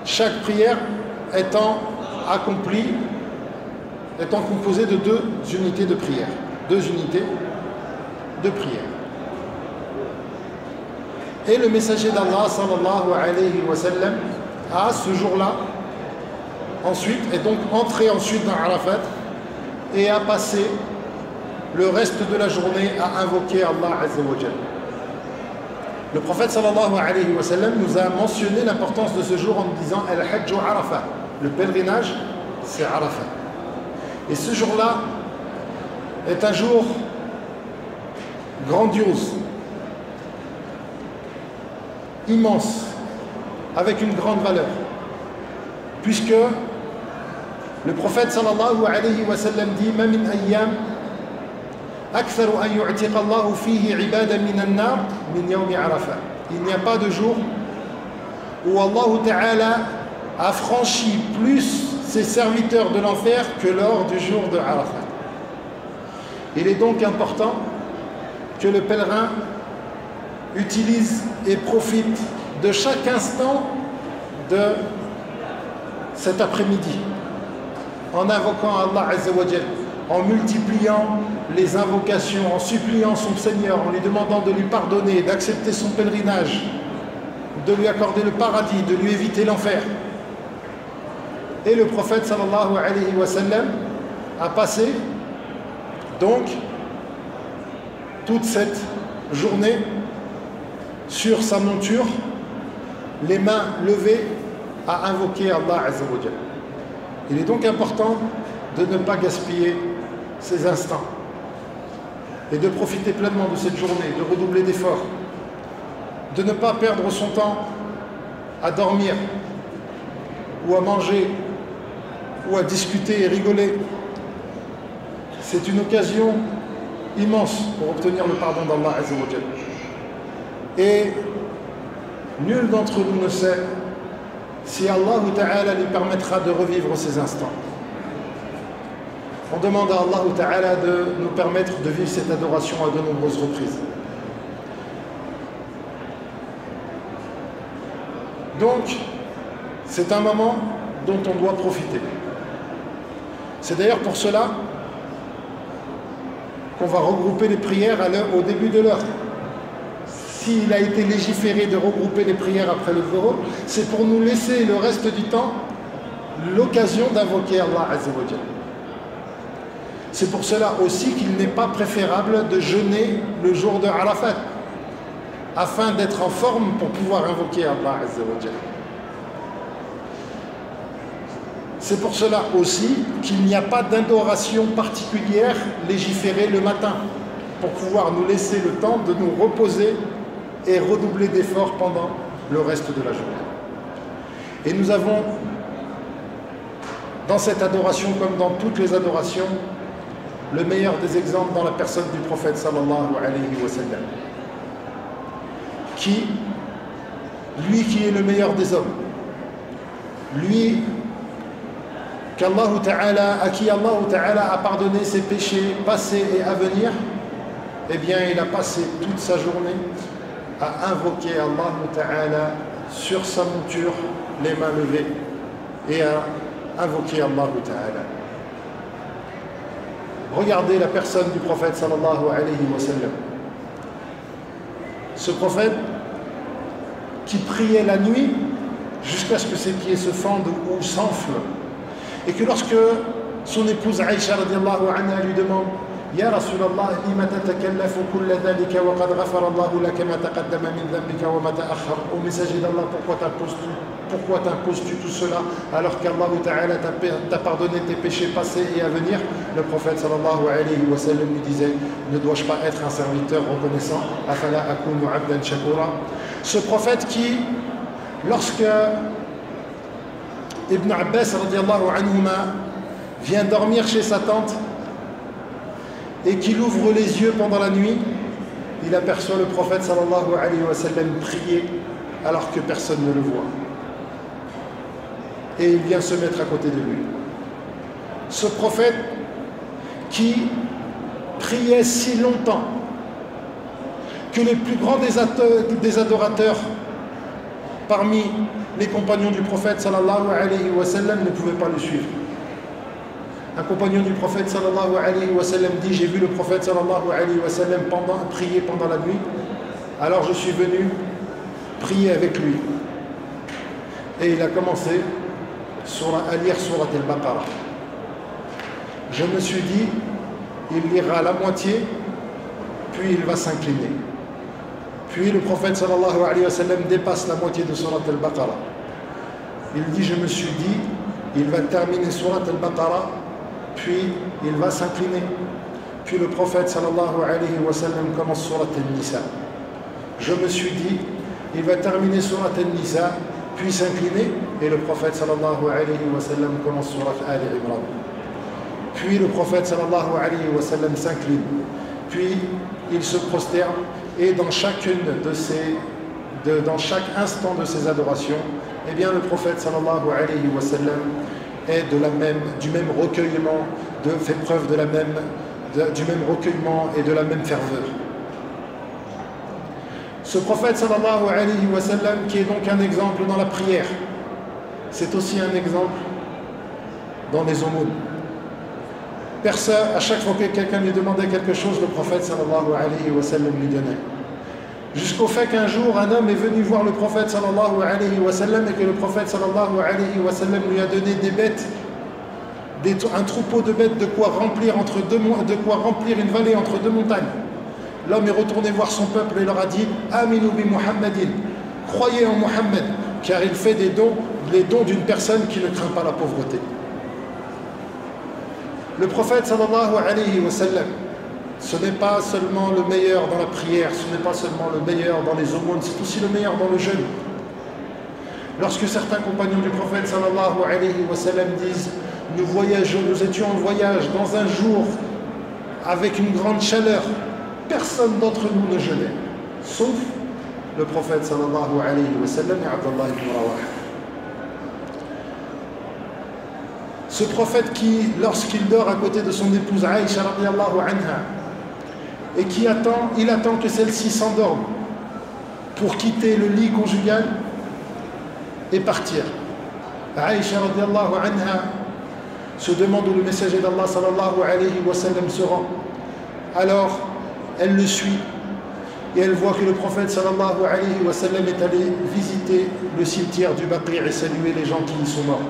chaque prière étant accomplie, étant composée de 2 unités de prière. 2 unités de prière. Et le messager d'Allah sallallahu alayhi wa sallam a ce jour-là ensuite est donc entré ensuite dans Arafat et a passé le reste de la journée à invoquer Allah Azza wa Jal. Le prophète sallallahu alayhi wa sallam nous a mentionné l'importance de ce jour en disant Al-Hajj Arafat. Le pèlerinage, c'est Arafat. Et ce jour-là est un jour grandiose, immense, avec une grande valeur, puisque le prophète sallallahu alayhi wa sallam dit Ma min ayyam aktharu an yu'tiqa Allahu fihi ibadan min an-nar min yawmi Arafat. Il n'y a pas de jour où Allah Ta'ala a franchi plus ses serviteurs de l'enfer que lors du jour de Arafat. Il est donc important que le pèlerin utilise et profite de chaque instant de cet après-midi en invoquant Allah Azza wa Jal, en multipliant les invocations, en suppliant son Seigneur, en lui demandant de lui pardonner, d'accepter son pèlerinage, de lui accorder le paradis, de lui éviter l'enfer. Et le prophète sallallahu alayhi wa sallam a passé donc toute cette journée sur sa monture, les mains levées, à invoquer Allah Azza wa Jal. Il est donc important de ne pas gaspiller ces instants et de profiter pleinement de cette journée, de redoubler d'efforts, de ne pas perdre son temps à dormir ou à manger ou à discuter et rigoler. C'est une occasion immense pour obtenir le pardon d'Allah Azza wa Jal. Et nul d'entre nous ne sait si Allah Ta'ala lui permettra de revivre ces instants. On demande à Allah Ta'ala de nous permettre de vivre cette adoration à de nombreuses reprises. Donc, c'est un moment dont on doit profiter. C'est d'ailleurs pour cela qu'on va regrouper les prières au début de l'heure. S'il a été légiféré de regrouper les prières après le Dhuhr, c'est pour nous laisser le reste du temps l'occasion d'invoquer Allah Azza wa Jal. C'est pour cela aussi qu'il n'est pas préférable de jeûner le jour de Arafat, afin d'être en forme pour pouvoir invoquer Allah Azza wa Jal. C'est pour cela aussi qu'il n'y a pas d'adoration particulière légiférée le matin, pour pouvoir nous laisser le temps de nous reposer et redoubler d'efforts pendant le reste de la journée. Et nous avons, dans cette adoration comme dans toutes les adorations, le meilleur des exemples dans la personne du prophète sallallahu alayhi wa sallam, qui est le meilleur des hommes, lui à qui Allah Ta'ala a pardonné ses péchés passés et à venir, eh bien il a passé toute sa journée à invoquer Allah Ta'ala sur sa monture, les mains levées, et à invoquer Allah Ta'ala. Regardez la personne du prophète sallallahu alayhi wa sallam. Ce prophète qui priait la nuit jusqu'à ce que ses pieds se fendent ou s'enflent, et que lorsque son épouse Aïcha radiallahu anha lui demande Ya Rasulallah, lima tatakallafu kulla dhalika wa qad ghafara Allahu laka ma taqaddama min dhanbika wa ma ta'akhkhar. Au messager d'Allah, pourquoi t'imposes-tu tout cela alors qu'Allah Ta'ala t'a pardonné tes péchés passés et à venir? Le prophète sallallahu alayhi wa sallam lui disait Ne dois-je pas être un serviteur reconnaissant? Afala akunu abdan shakura. Ce prophète qui, lorsque Ibn Abbas radiallahu anhuma vient dormir chez sa tante et qu'il ouvre les yeux pendant la nuit, il aperçoit le prophète sallallahu alayhi wa sallam prier alors que personne ne le voit. Et il vient se mettre à côté de lui. Ce prophète qui priait si longtemps que les plus grands des adorateurs parmi les compagnons du prophète sallallahu alayhi wa sallam ne pouvaient pas le suivre. Un compagnon du prophète sallallahu alayhi wa sallam dit: j'ai vu le prophète sallallahu alayhi wa sallam prier pendant la nuit, alors je suis venu prier avec lui. Et il a commencé à lire Surat al-Baqarah. Je me suis dit, il lira la moitié, puis il va s'incliner. Puis le prophète sallallahu alayhi wa sallam dépasse la moitié de Surat al-Baqarah. Il dit, je me suis dit, il va terminer Surat al-Baqarah, puis il va s'incliner. Puis le prophète sallallahu alayhi wa sallam commence Surat al-Nisa. Je me suis dit, il va terminer Surat al-Nisa, puis s'incliner, et le prophète sallallahu alayhi wa sallam commence Surat al-Imran. Puis le prophète sallallahu alayhi wa sallam s'incline, puis il se prosterne, et dans chaque instant de ses adorations, eh bien le prophète sallallahu alayhi wa sallam est du même recueillement, fait preuve du même recueillement et de la même ferveur. Ce prophète sallallahu alayhi wa sallam, qui est donc un exemple dans la prière, c'est aussi un exemple dans les aumônes. Personne, à chaque fois que quelqu'un lui demandait quelque chose, le prophète sallallahu alayhi wa sallam lui donnait. Jusqu'au fait qu'un jour, un homme est venu voir le prophète sallallahu alayhi wa sallam et que le prophète sallallahu alayhi wa sallam lui a donné des bêtes, un troupeau de bêtes, de quoi remplir une vallée entre deux montagnes. L'homme est retourné voir son peuple et leur a dit: Aminu bi Muhammadin, croyez en Muhammad, car il fait les dons d'une personne qui ne craint pas la pauvreté. Le prophète sallallahu alayhi wa sallam, ce n'est pas seulement le meilleur dans la prière, ce n'est pas seulement le meilleur dans les aumônes, c'est aussi le meilleur dans le jeûne. Lorsque certains compagnons du prophète sallallahu alayhi wa sallam disent: nous étions en voyage dans un jour avec une grande chaleur, personne d'entre nous ne jeûnait, sauf le prophète sallallahu alayhi wa sallam et Abdullah ibn Rawaha. Ce prophète qui, lorsqu'il dort à côté de son épouse Aïcha radiyallahu anha, et il attend que celle-ci s'endorme pour quitter le lit conjugal et partir. Aïcha radiyallahu anha se demande où le messager d'Allah sallallahu alayhi wa sallam se rend. Alors, elle le suit et elle voit que le prophète sallallahu alayhi wa sallam est allé visiter le cimetière du Baqi' et saluer les gens qui y sont morts.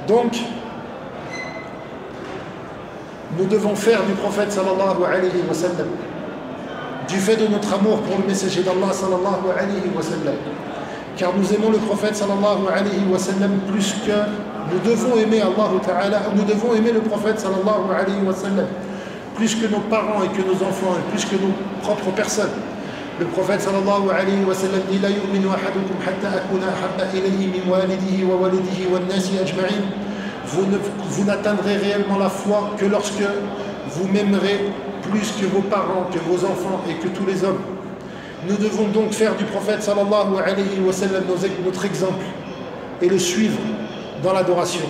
Donc, nous devons faire du prophète sallallahu alayhi wa sallam, du fait de notre amour pour le messager d'Allah sallallahu alayhi wa sallam, car nous aimons le prophète sallallahu alayhi wa sallam plus que nous devons aimer Allah Ta'ala, nous devons aimer le prophète sallallahu alayhi wa sallam plus que nos parents et que nos enfants et plus que nos propres personnes. Le prophète sallallahu alayhi wa sallam dit: La yu'minu ahadukum hatta akuna ahabba ilayhi min walidihi wa walidihi wan nasi ajma'in. Vous n'atteindrez réellement la foi que lorsque vous m'aimerez plus que vos parents, que vos enfants et que tous les hommes. Nous devons donc faire du prophète sallallahu alayhi wa sallam notre exemple et le suivre dans l'adoration.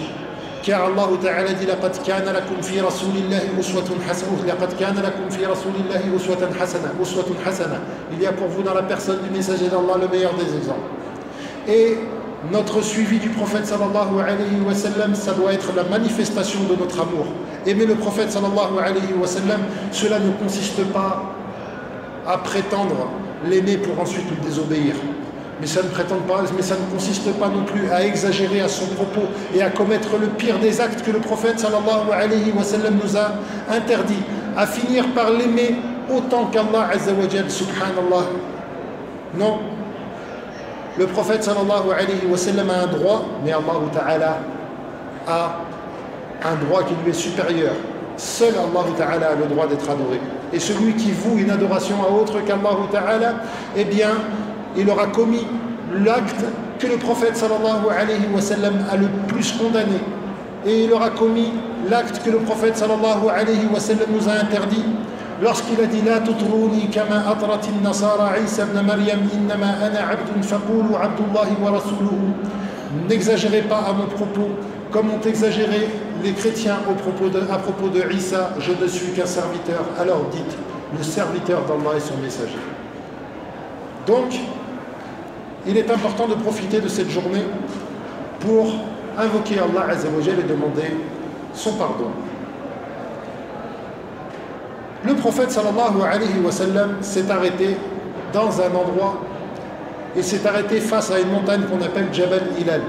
Car Allah Ta'ala dit: Laqad kana lakum fi rasulillahi uswatun hasana. Il y a pour vous dans la personne du messager d'Allah le meilleur des exemples. Et notre suivi du prophète sallallahu alayhi wa sallam, ça doit être la manifestation de notre amour. Aimer le prophète sallallahu alayhi wa sallam, cela ne consiste pas à prétendre l'aimer pour ensuite lui désobéir. Mais ça ne consiste pas non plus à exagérer à son propos et à commettre le pire des actes que le prophète sallallahu alayhi wa sallam nous a interdit, à finir par l'aimer autant qu'Allah azza wa jal, subhanallah. Non. Le prophète sallallahu alayhi wa sallam a un droit, mais Allah Ta'ala a un droit qui lui est supérieur. Seul Allah Ta'ala a le droit d'être adoré. Et celui qui voue une adoration à autre qu'Allah Ta'ala, eh bien, il aura commis l'acte que le prophète sallallahu alayhi wa sallam a le plus condamné. Et il aura commis l'acte que le prophète sallallahu alayhi wa sallam nous a interdit. Lorsqu'il a dit: La tutruni kama atratin nasara Isa ibn Maryam, innama ana abdun faqulu abdullahi wa rasuluhu. N'exagérez pas à mon propos comme ont exagéré les chrétiens à propos de Isa, je ne suis qu'un serviteur, alors dites, le serviteur d'Allah et son messager. Donc, il est important de profiter de cette journée pour invoquer Allah Azza wa Jal et demander son pardon. Le prophète sallallahu alayhi wa sallam s'est arrêté dans un endroit et s'est arrêté face à une montagne qu'on appelle Jabal Hilal.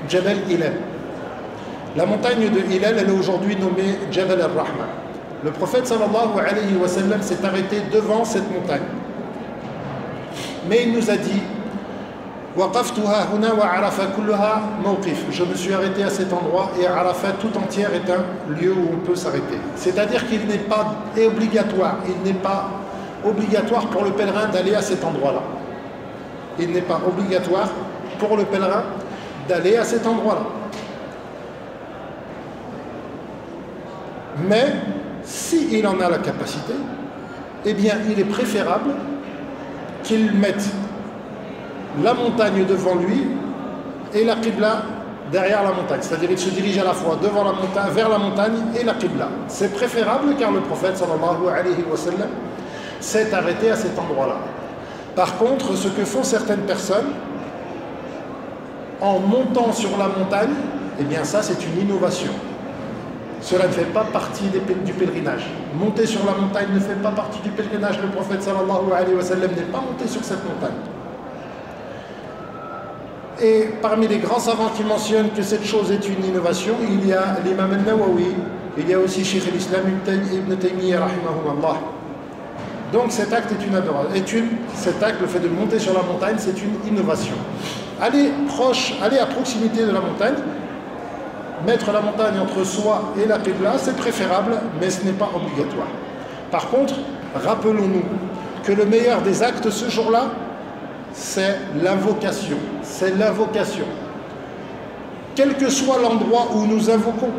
Jabal Hilal. La montagne de Hilal, elle est aujourd'hui nommée Jabal al-Rahma. Le prophète sallallahu alayhi wa sallam s'est arrêté devant cette montagne. Mais il nous a dit je me suis arrêté à cet endroit et Arafat tout entière est un lieu où on peut s'arrêter. C'est-à-dire qu'il n'est pas obligatoire, pour le pèlerin d'aller à cet endroit-là. Il n'est pas obligatoire pour le pèlerin d'aller à cet endroit-là. Mais s'il en a la capacité, eh bien il est préférable qu'il mette la montagne devant lui et la qibla derrière la montagne. C'est-à-dire qu'il se dirige à la fois devant la montagne, vers la montagne et la qibla. C'est préférable car le prophète sallallahu alayhi wa sallam s'est arrêté à cet endroit-là. Par contre, ce que font certaines personnes en montant sur la montagne, eh bien ça c'est une innovation. Cela ne fait pas partie du pèlerinage. Monter sur la montagne ne fait pas partie du pèlerinage. Le prophète sallallahu alayhi wa sallam n'est pas monté sur cette montagne. Et parmi les grands savants qui mentionnent que cette chose est une innovation, il y a l'imam al-Nawawi, il y a aussi Cheikh al-Islam ibn Taymiyyah rahimahullah. Donc cet acte est une adoration. Cet acte, le fait de monter sur la montagne, c'est une innovation. Aller à proximité de la montagne, mettre la montagne entre soi et la qibla, c'est préférable, mais ce n'est pas obligatoire. Par contre, rappelons-nous que le meilleur des actes ce jour-là, c'est l'invocation. C'est l'invocation. Quel que soit l'endroit où nous invoquons,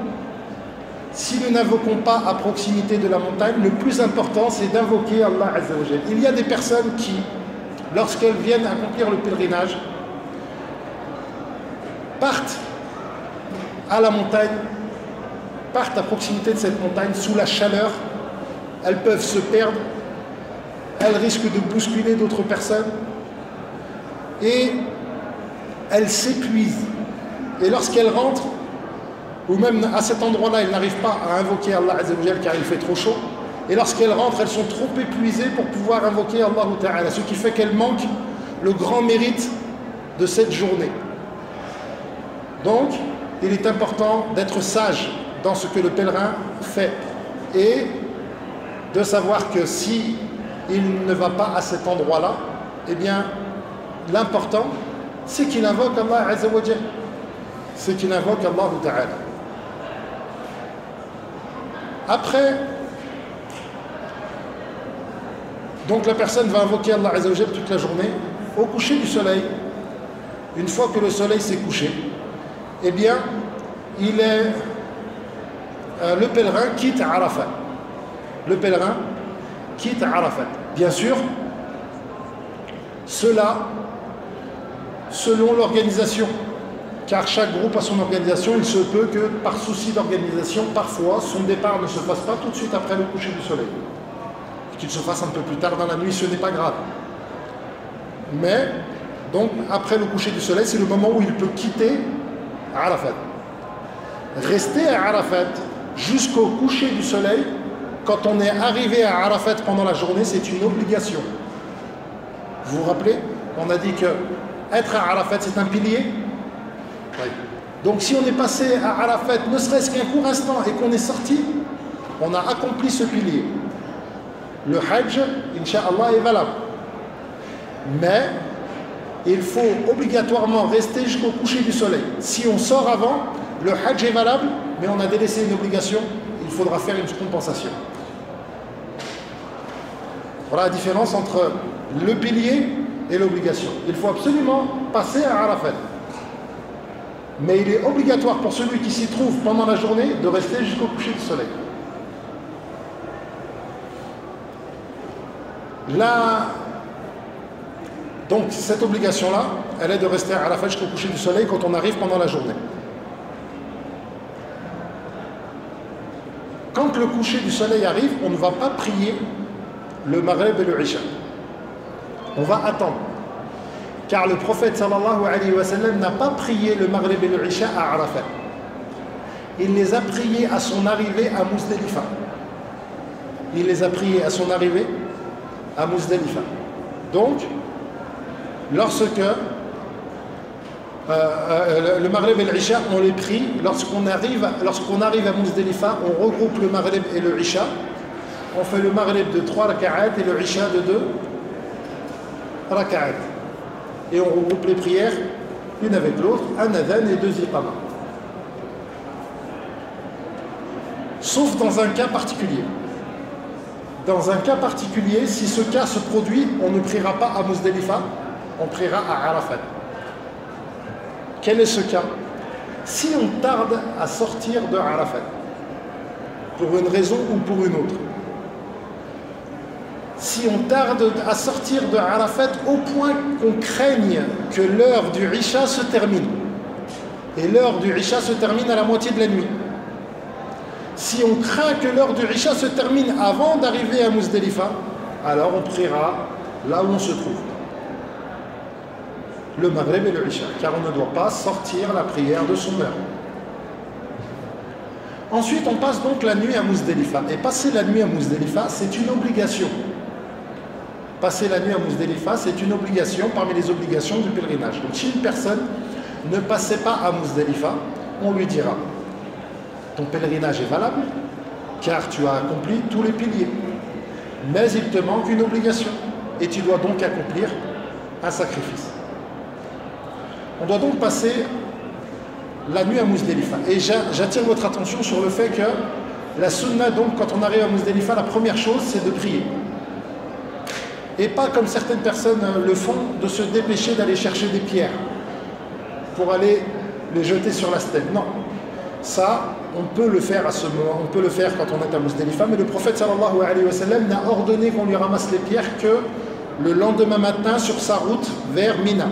si nous n'invoquons pas à proximité de la montagne, le plus important c'est d'invoquer Allah Azza wa Jal. Il y a des personnes qui, lorsqu'elles viennent accomplir le pèlerinage, partent à la montagne, partent à proximité de cette montagne sous la chaleur, elles peuvent se perdre, elles risquent de bousculer d'autres personnes et elles s'épuisent. Et lorsqu'elles rentrent, ou même à cet endroit-là, elles n'arrivent pas à invoquer Allah Azza wa Jal car il fait trop chaud. Et lorsqu'elles rentrent, elles sont trop épuisées pour pouvoir invoquer Allah Ta'ala, ce qui fait qu'elles manquent le grand mérite de cette journée. Donc, il est important d'être sage dans ce que le pèlerin fait et de savoir que si il ne va pas à cet endroit-là, eh bien, l'important, c'est qu'il invoque Allah Azza wa Jal. C'est qu'il invoque Allah Ta'ala. Après, donc la personne va invoquer Allah Azza wa Jal toute la journée. Au coucher du soleil, une fois que le soleil s'est couché, eh bien, le pèlerin quitte Arafat. Le pèlerin quitte Arafat. Bien sûr, cela selon l'organisation. Car chaque groupe a son organisation, il se peut que par souci d'organisation, parfois, son départ ne se fasse pas tout de suite après le coucher du soleil. Qu'il se fasse un peu plus tard dans la nuit, ce n'est pas grave. Mais, donc, après le coucher du soleil, c'est le moment où il peut quitter Arafat. Rester à Arafat jusqu'au coucher du soleil, quand on est arrivé à Arafat pendant la journée, c'est une obligation. Vous vous rappelez? On a dit que être à Arafat, c'est un pilier. Oui. Donc si on est passé à Arafat, ne serait-ce qu'un court instant, et qu'on est sorti, on a accompli ce pilier. Le Hajj, Inch'Allah, est valable. Mais il faut obligatoirement rester jusqu'au coucher du soleil. Si on sort avant, le Hajj est valable, mais on a délaissé une obligation, il faudra faire une compensation. Voilà la différence entre le pilier et l'obligation. Il faut absolument passer à Arafat. Mais il est obligatoire pour celui qui s'y trouve pendant la journée de rester jusqu'au coucher du soleil. Donc cette obligation-là, elle est de rester à Arafat jusqu'au coucher du soleil quand on arrive pendant la journée. Quand le coucher du soleil arrive, on ne va pas prier le Maghrib et le Isha. On va attendre. Car le prophète sallallahu alayhi wa sallam n'a pas prié le Maghrib et le Isha à Arafat. Il les a priés à son arrivée à Muzdalifa. Il les a priés à son arrivée à Muzdalifa. Donc, lorsque le Maghrib et l'Isha, on les prie, lorsqu'on arrive à Muzdalifa, on regroupe le Maghrib et le Isha. On fait le Maghrib de 3 raka'at et le Isha de 2 raka'at. Et on regroupe les prières, l'une avec l'autre, un adhan et 2 iqama. Sauf dans un cas particulier. Dans un cas particulier, si ce cas se produit, on ne priera pas à Muzdalifa, on priera à Arafat. Quel est ce cas? Si on tarde à sortir de Arafat, pour une raison ou pour une autre. Si on tarde à sortir de Arafat au point qu'on craigne que l'heure du Isha se termine. Et l'heure du Isha se termine à la moitié de la nuit. Si on craint que l'heure du Isha se termine avant d'arriver à Muzdalifa, alors on priera là où on se trouve. Le Maghrib et le Isha, car on ne doit pas sortir la prière de son heure. Ensuite, on passe donc la nuit à Muzdalifa. Et passer la nuit à Muzdalifa, c'est une obligation. Passer la nuit à Muzdalifa, c'est une obligation parmi les obligations du pèlerinage. Donc si une personne ne passait pas à Muzdalifa, on lui dira: ton pèlerinage est valable, car tu as accompli tous les piliers. Mais il te manque une obligation, et tu dois donc accomplir un sacrifice. On doit donc passer la nuit à Muzdalifa. Et j'attire votre attention sur le fait que la sunna, donc, quand on arrive à Muzdalifa, la première chose, c'est de prier. Et pas comme certaines personnes le font, de se dépêcher d'aller chercher des pierres pour aller les jeter sur la stèle. Non. Ça, on peut le faire à ce moment, on peut le faire quand on est à Muzdalifa, mais le prophète sallallahu alayhi wa sallam n'a ordonné qu'on lui ramasse les pierres que le lendemain matin sur sa route vers Mina.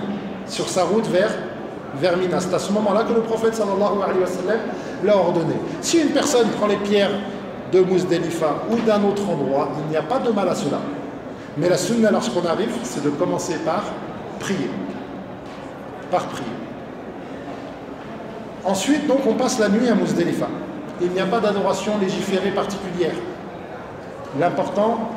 Sur sa route vers Mina. C'est à ce moment-là que le prophète sallallahu alayhi wa sallam l'a ordonné. Si une personne prend les pierres de Muzdalifa ou d'un autre endroit, il n'y a pas de mal à cela. Mais la sunna, lorsqu'on arrive, c'est de commencer par prier. Par prier. Ensuite, donc, on passe la nuit à Muzdalifa. Il n'y a pas d'adoration légiférée particulière. L'important,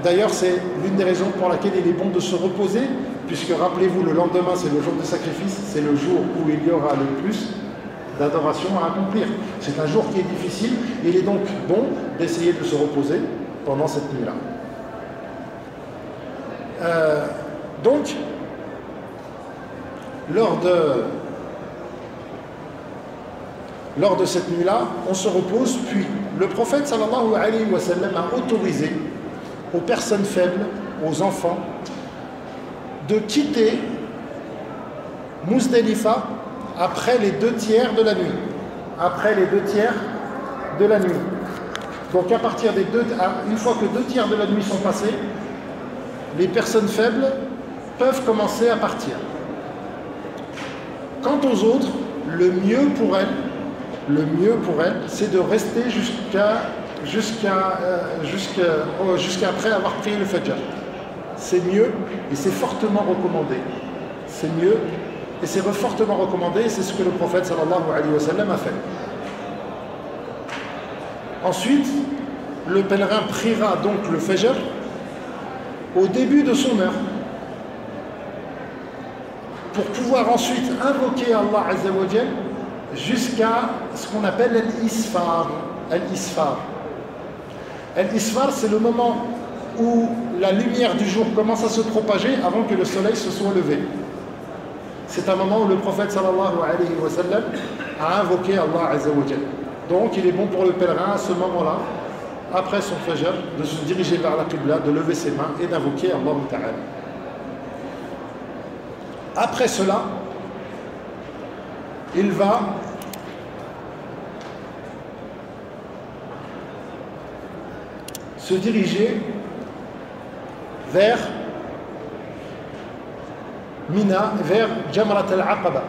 d'ailleurs, c'est l'une des raisons pour laquelle il est bon de se reposer, puisque, rappelez-vous, le lendemain, c'est le jour de sacrifice, c'est le jour où il y aura le plus d'adoration à accomplir. C'est un jour qui est difficile, et il est donc bon d'essayer de se reposer pendant cette nuit-là. Donc, lors de cette nuit-là, on se repose, puis le prophète sallallahu alayhi wa sallam a autorisé aux personnes faibles, aux enfants, de quitter Muzdalifa après les 2 tiers de la nuit. Après les 2 tiers de la nuit. Donc à partir des une fois que 2 tiers de la nuit sont passés, les personnes faibles peuvent commencer à partir. Quant aux autres, le mieux pour elles, c'est de rester jusqu'à après avoir prié le Fajr. C'est mieux et c'est fortement recommandé. C'est mieux et c'est fortement recommandé, et c'est ce que le prophète sallallahu alayhi wa sallam a fait. Ensuite, le pèlerin priera donc le Fajr au début de son heure, pour pouvoir ensuite invoquer Allah Azza wa Jal jusqu'à ce qu'on appelle l'Isfar. L'Isfar, c'est le moment où la lumière du jour commence à se propager avant que le soleil se soit levé. C'est un moment où le prophète sallallahu alayhi wa sallam a invoqué Allah Azza wa Jal. Donc il est bon pour le pèlerin à ce moment-là, après son Fajr, de se diriger vers la Qibla, de lever ses mains et d'invoquer Allah Ta'ala. Après cela, il va se diriger vers Mina vers Jamrat al-Aqaba.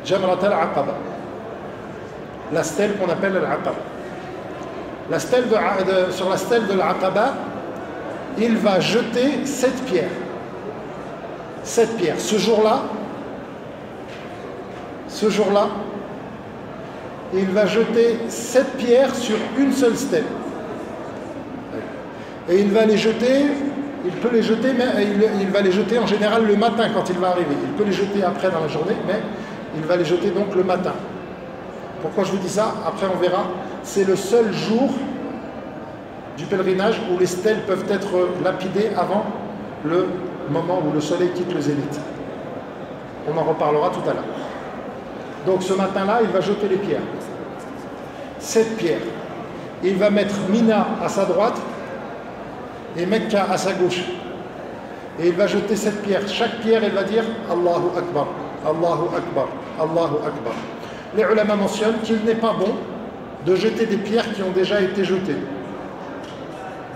Jamrat al-Aqaba. La stèle qu'on appelle al-Aqaba. Sur la stèle de l'Aqaba, il va jeter 7 pierres. 7 pierres. Ce jour-là, il va jeter 7 pierres sur une seule stèle. Et il va les jeter, il peut les jeter, mais il va les jeter en général le matin quand il va arriver. Il peut les jeter après dans la journée, mais il va les jeter donc le matin. Pourquoi je vous dis ça? Après on verra. C'est le seul jour du pèlerinage où les stèles peuvent être lapidées avant le moment où le soleil quitte le zénith. On en reparlera tout à l'heure. Donc ce matin-là, il va jeter les pierres. 7 pierres. Il va mettre Mina à sa droite et Mecca à sa gauche. Et il va jeter 7 pierres. Chaque pierre, il va dire Allahu Akbar, Allahu Akbar, Allahu Akbar. Les ulama mentionnent qu'il n'est pas bon de jeter des pierres qui ont déjà été jetées.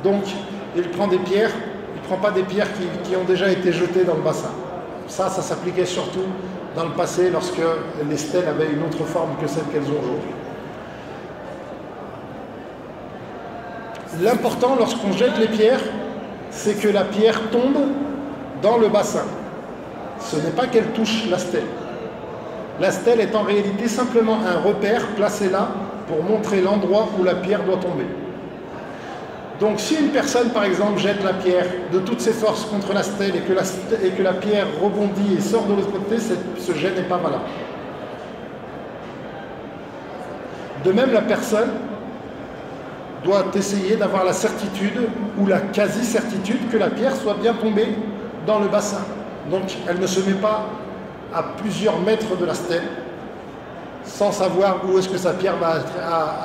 Donc, il prend des pierres, il ne prend pas des pierres qui ont déjà été jetées dans le bassin. Ça s'appliquait surtout dans le passé lorsque les stèles avaient une autre forme que celle qu'elles ont aujourd'hui. L'important lorsqu'on jette les pierres, c'est que la pierre tombe dans le bassin. Ce n'est pas qu'elle touche la stèle. La stèle est en réalité simplement un repère placé là pour montrer l'endroit où la pierre doit tomber. Donc si une personne par exemple jette la pierre de toutes ses forces contre la stèle et que la pierre rebondit et sort de l'autre côté, ce jet n'est pas valable. De même, la personne doit essayer d'avoir la certitude ou la quasi-certitude que la pierre soit bien tombée dans le bassin. Donc elle ne se met pas à plusieurs mètres de la stèle sans savoir où est-ce que sa pierre va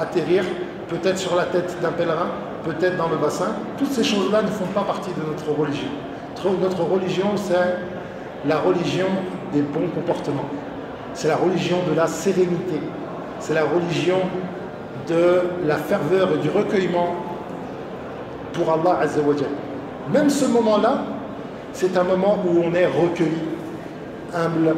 atterrir, peut-être sur la tête d'un pèlerin, peut-être dans le bassin. Toutes ces choses-là ne font pas partie de notre religion. Notre religion, c'est la religion des bons comportements. C'est la religion de la sérénité. C'est la religion de la ferveur et du recueillement pour Allah Azza wa Jal. Même ce moment-là, c'est un moment où on est recueilli, humble.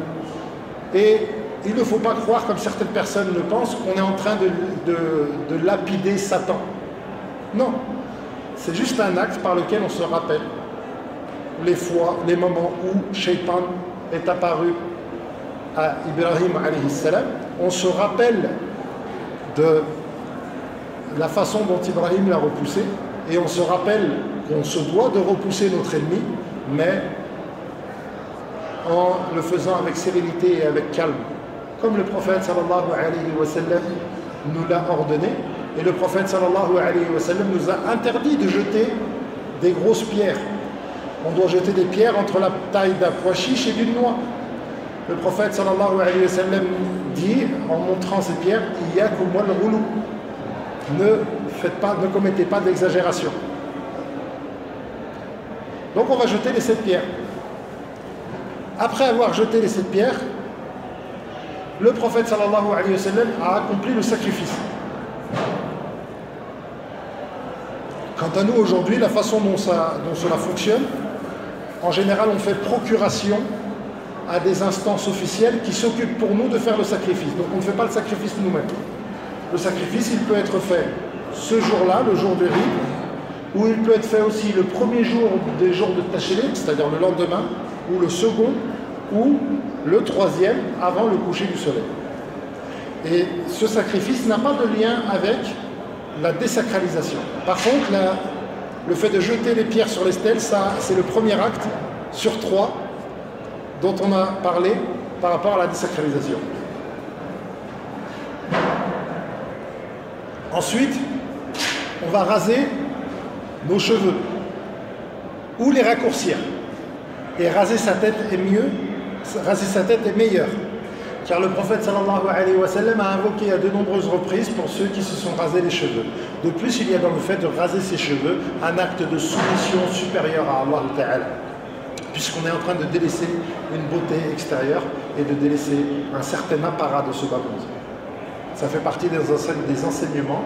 Et il ne faut pas croire, comme certaines personnes le pensent, qu'on est en train de lapider Satan. Non, c'est juste un acte par lequel on se rappelle les fois, les moments où Shaitan est apparu à Ibrahim alayhi salam. On se rappelle de la façon dont Ibrahim l'a repoussé et on se rappelle qu'on se doit de repousser notre ennemi, mais en le faisant avec sérénité et avec calme, comme le prophète sallallahu alayhi wa sallam nous l'a ordonné. Et le prophète sallallahu alayhi wa sallam nous a interdit de jeter des grosses pierres. On doit jeter des pierres entre la taille d'un pois chiche et d'une noix. Le prophète sallallahu alayhi wa sallam dit, en montrant ces pierres, Iyyakum wal ghulu. Ne commettez pas d'exagération. Donc on va jeter les 7 pierres. Après avoir jeté les 7 pierres, le prophète sallallahu alayhi wa sallam a accompli le sacrifice. Quant à nous aujourd'hui, la façon dont cela fonctionne, en général on fait procuration à des instances officielles qui s'occupent pour nous de faire le sacrifice. Donc on ne fait pas le sacrifice nous-mêmes. Le sacrifice, il peut être fait ce jour-là, le jour du Eid, ou il peut être fait aussi le premier jour des jours de Tashriq, c'est-à-dire le lendemain, ou le second, ou le troisième, avant le coucher du soleil. Et ce sacrifice n'a pas de lien avec la désacralisation. Par contre, le fait de jeter les pierres sur les stèles, c'est le premier acte sur 3 dont on a parlé par rapport à la désacralisation. Ensuite, on va raser nos cheveux ou les raccourcir. Et raser sa tête est mieux, raser sa tête est meilleur. Car le prophète sallallahu alayhi wa sallam a invoqué à de nombreuses reprises pour ceux qui se sont rasés les cheveux. De plus, il y a dans le fait de raser ses cheveux un acte de soumission supérieure à Allah Ta'ala, puisqu'on est en train de délaisser une beauté extérieure et de délaisser un certain apparat de ce bas monde. Ça fait partie des enseignements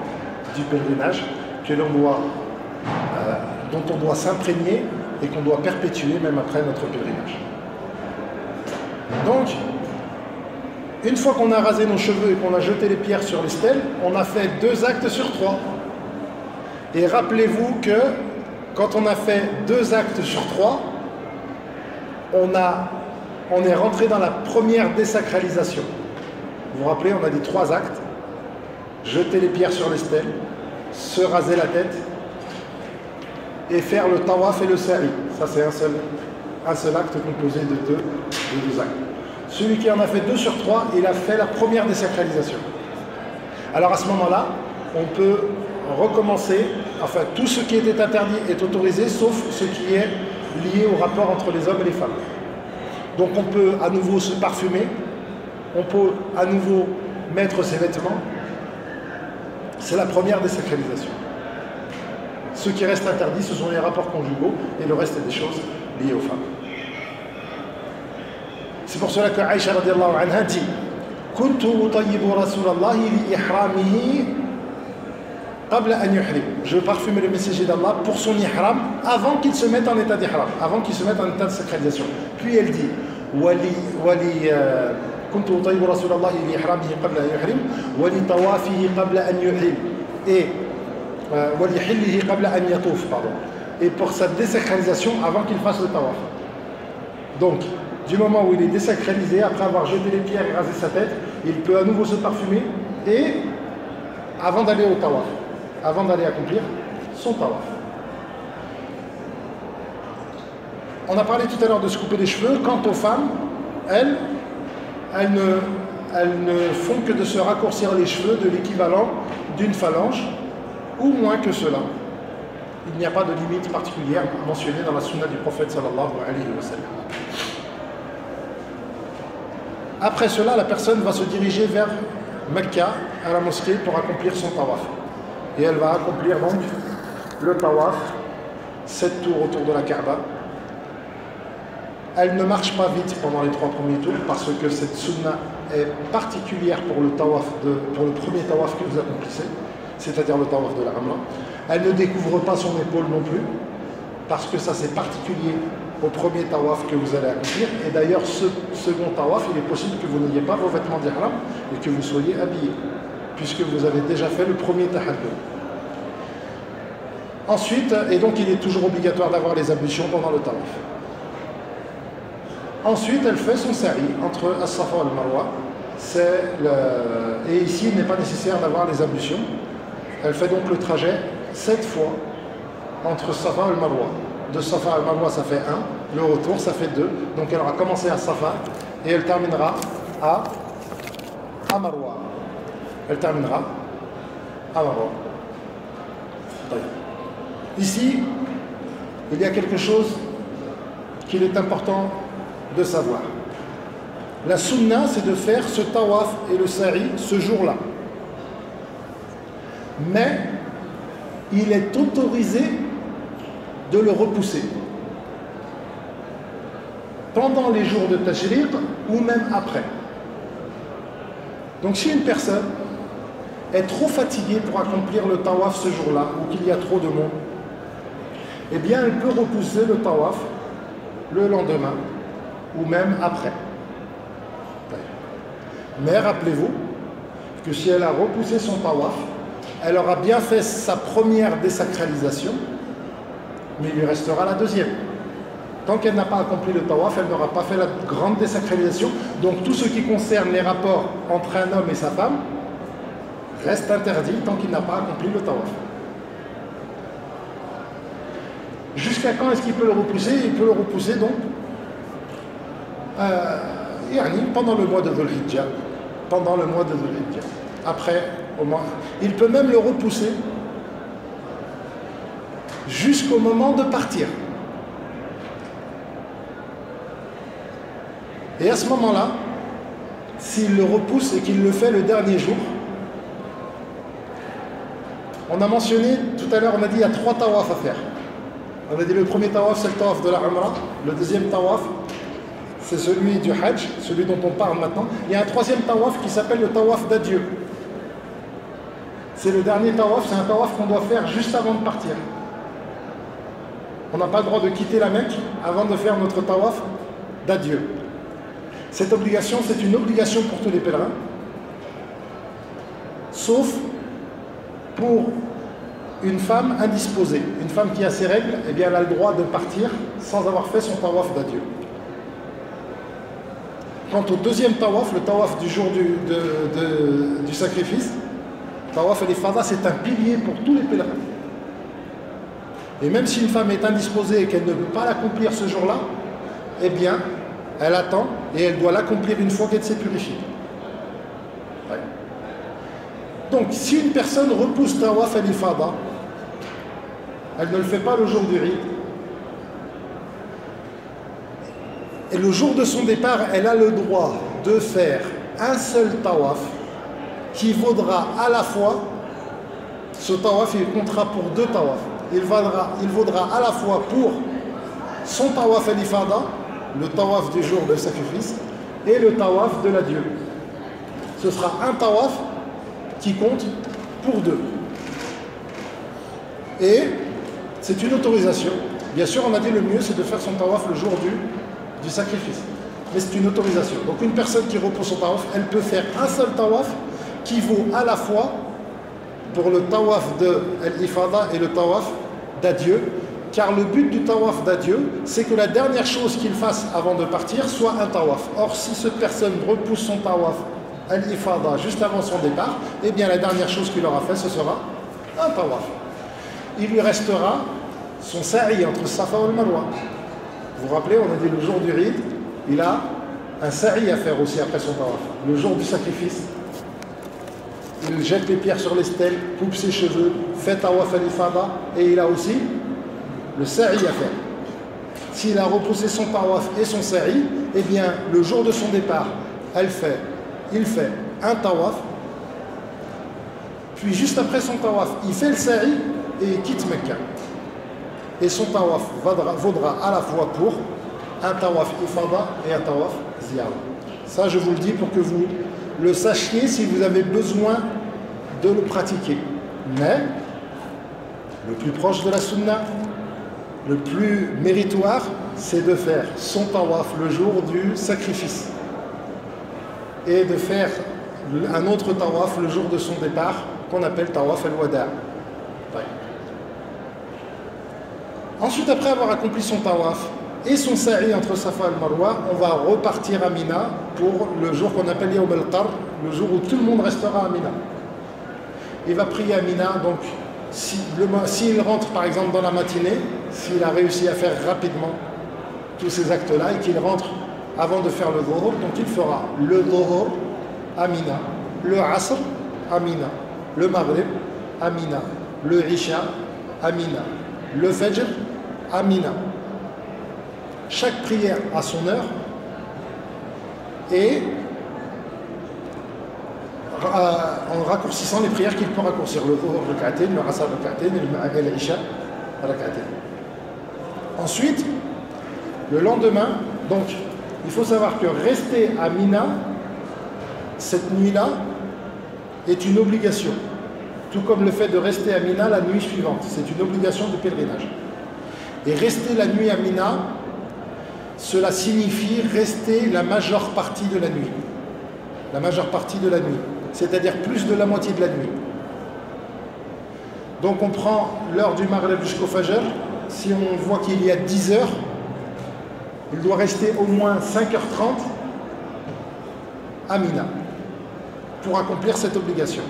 du pèlerinage que dont on doit s'imprégner et qu'on doit perpétuer même après notre pèlerinage. Donc, une fois qu'on a rasé nos cheveux et qu'on a jeté les pierres sur les stèles, on a fait 2 actes sur 3. Et rappelez-vous que quand on a fait 2 actes sur 3, on est rentré dans la première désacralisation. Vous vous rappelez, on a dit 3 actes. Jeter les pierres sur les stèles, se raser la tête et faire le tawaf et le sa'i. Ça c'est un seul acte composé de deux actes. Celui qui en a fait 2 sur 3, il a fait la première désacralisation. Alors à ce moment-là, on peut recommencer, enfin tout ce qui était interdit est autorisé, sauf ce qui est lié au rapport entre les hommes et les femmes. Donc on peut à nouveau se parfumer, on peut à nouveau mettre ses vêtements. C'est la première désacralisation. Ce qui reste interdit, ce sont les rapports conjugaux et le reste des choses liées aux femmes. C'est pour cela que Aïcha radiallahu anha dit Kuntu utayyibu Rasulallahi li ihramihi qabla an yuhrim. Je parfume le messager d'Allah pour son ihram avant qu'il se mette en état d'ihram, avant qu'il se mette en état de sacralisation. Puis elle dit كنت أطيب رسول الله لإحرامه قبل أن يحرم ولطوافه قبل أن يحل et ولحله قبل أن يطوف pardon et pour sa désacralisation avant qu'il fasse le tawaf. Donc du moment où il est désacralisé, après avoir jeté les pierres et rasé sa tête, il peut à nouveau se parfumer et avant d'aller au tawaf, avant d'aller accomplir son tawaf. On a parlé tout à l'heure de se couper les cheveux. Quant aux femmes, elles ne font que de se raccourcir les cheveux de l'équivalent d'une phalange ou moins que cela. Il n'y a pas de limite particulière mentionnée dans la sunna du prophète sallallahu alayhi wa sallam. Après cela, la personne va se diriger vers Mecca, à la mosquée, pour accomplir son tawaf. Et elle va accomplir donc le tawaf, 7 tours autour de la Kaaba. Elle ne marche pas vite pendant les 3 premiers tours parce que cette sunna est particulière pour le premier tawaf que vous accomplissez, c'est-à-dire le tawaf de la Umrah. Elle ne découvre pas son épaule non plus parce que ça c'est particulier au premier tawaf que vous allez accomplir. Et d'ailleurs, ce second tawaf, il est possible que vous n'ayez pas vos vêtements d'ihram et que vous soyez habillés, puisque vous avez déjà fait le premier tahallul. Ensuite, et donc il est toujours obligatoire d'avoir les ablutions pendant le tawaf. Ensuite, elle fait son sa'i entre As-Safa et Al-Marwa. Et ici, il n'est pas nécessaire d'avoir les ablutions. Elle fait donc le trajet 7 fois entre Safa et Al-Marwa. De Safa à Al-Marwa, ça fait 1. Le retour, ça fait 2. Donc elle aura commencé à Safa et elle terminera à Marwa. Elle terminera à Marwa. Ici, il y a quelque chose qu'il est important de savoir. La sunna, c'est de faire ce tawaf et le sa'i ce jour-là. Mais il est autorisé de le repousser pendant les jours de tashriq ou même après. Donc si une personne est trop fatiguée pour accomplir le tawaf ce jour-là ou qu'il y a trop de monde, eh bien elle peut repousser le tawaf le lendemain ou même après. Mais rappelez-vous que si elle a repoussé son tawaf, elle aura bien fait sa première désacralisation, mais il lui restera la deuxième. Tant qu'elle n'a pas accompli le tawaf, elle n'aura pas fait la grande désacralisation. Donc tout ce qui concerne les rapports entre un homme et sa femme reste interdit tant qu'il n'a pas accompli le tawaf. Jusqu'à quand est-ce qu'il peut le repousser? Il peut le repousser donc pendant le mois de Dhul Hijjah. Pendant le mois de Dhul Hijjah. Après, au moins, il peut même le repousser jusqu'au moment de partir. Et à ce moment-là, s'il le repousse et qu'il le fait le dernier jour, on a mentionné tout à l'heure, on a dit il y a 3 tawafs à faire. On a dit le premier tawaf, c'est le tawaf de la Umrah. Le deuxième tawaf, c'est celui du Hajj, celui dont on parle maintenant. Il y a un troisième tawaf qui s'appelle le tawaf d'adieu. C'est le dernier tawaf, c'est un tawaf qu'on doit faire juste avant de partir. On n'a pas le droit de quitter la Mecque avant de faire notre tawaf d'adieu. Cette obligation, c'est une obligation pour tous les pèlerins, sauf pour une femme indisposée. Une femme qui a ses règles, eh bien, elle a le droit de partir sans avoir fait son tawaf d'adieu. Quant au deuxième tawaf, le tawaf du jour du sacrifice, tawaf al-ifada, c'est un pilier pour tous les pèlerins. Et même si une femme est indisposée et qu'elle ne peut pas l'accomplir ce jour-là, eh bien, elle attend et elle doit l'accomplir une fois qu'elle s'est purifiée. Ouais. Donc, si une personne repousse tawaf al-ifada, elle ne le fait pas le jour du Eid, et le jour de son départ, elle a le droit de faire un seul tawaf qui vaudra à la fois, ce tawaf il comptera pour deux tawafs. Il vaudra à la fois pour son tawaf al-ifada, le tawaf du jour de sacrifice, et le tawaf de l'adieu. Ce sera un tawaf qui compte pour deux. Et c'est une autorisation. Bien sûr, on a dit le mieux, c'est de faire son tawaf le jour du sacrifice. Mais c'est une autorisation. Donc une personne qui repose son tawaf, elle peut faire un seul tawaf qui vaut à la fois pour le tawaf de l'ifada et le tawaf d'adieu, car le but du tawaf d'adieu, c'est que la dernière chose qu'il fasse avant de partir soit un tawaf. Or, si cette personne repousse son tawaf al-ifada juste avant son départ, eh bien la dernière chose qu'il aura fait, ce sera un tawaf. Il lui restera son sa'i entre Safa et le Marwa. Vous vous rappelez, on a dit le jour du Eid, il a un sa'i à faire aussi après son tawaf. Le jour du sacrifice, il jette les pierres sur les stèles, coupe ses cheveux, fait tawaf al-ifada, et il a aussi le sa'i à faire. S'il a repoussé son tawaf et son sa'i, eh bien le jour de son départ, il fait un tawaf, puis juste après son tawaf, il fait le sa'i et il quitte Mecca. Et son tawaf vaudra à la fois pour un tawaf ifada et un tawaf ziyara. Ça, je vous le dis pour que vous le sachiez si vous avez besoin de le pratiquer. Mais le plus proche de la sunna, le plus méritoire, c'est de faire son tawaf le jour du sacrifice et de faire un autre tawaf le jour de son départ qu'on appelle tawaf al-wada'. Ensuite, après avoir accompli son tawaf et son sa'i entre Safa et le Marwa, on va repartir à Mina pour le jour qu'on appelle Yawm al-Qarr, le jour où tout le monde restera à Mina. Il va prier à Mina, donc s'il rentre par exemple dans la matinée, s'il a réussi à faire rapidement tous ces actes-là et qu'il rentre avant de faire le Dhuhr, donc il fera le Dhuhr à Mina, le Asr à Mina, le Maghrib à Mina, le Isha à Mina, le Fajr à Mina. Chaque prière a son heure et en raccourcissant les prières qu'il peut raccourcir. Le Dhuhr rak'atain, le Asr rak'atain et le Isha rak'atain. Ensuite, le lendemain, donc il faut savoir que rester à Mina cette nuit-là est une obligation. Tout comme le fait de rester à Mina la nuit suivante. C'est une obligation de pèlerinage. Et rester la nuit à Mina, cela signifie rester la majeure partie de la nuit. La majeure partie de la nuit. C'est-à-dire plus de la moitié de la nuit. Donc on prend l'heure du Maghrib jusqu'au Fajr. Si on voit qu'il y a 10 heures, il doit rester au moins 5h30 à Mina pour accomplir cette obligation.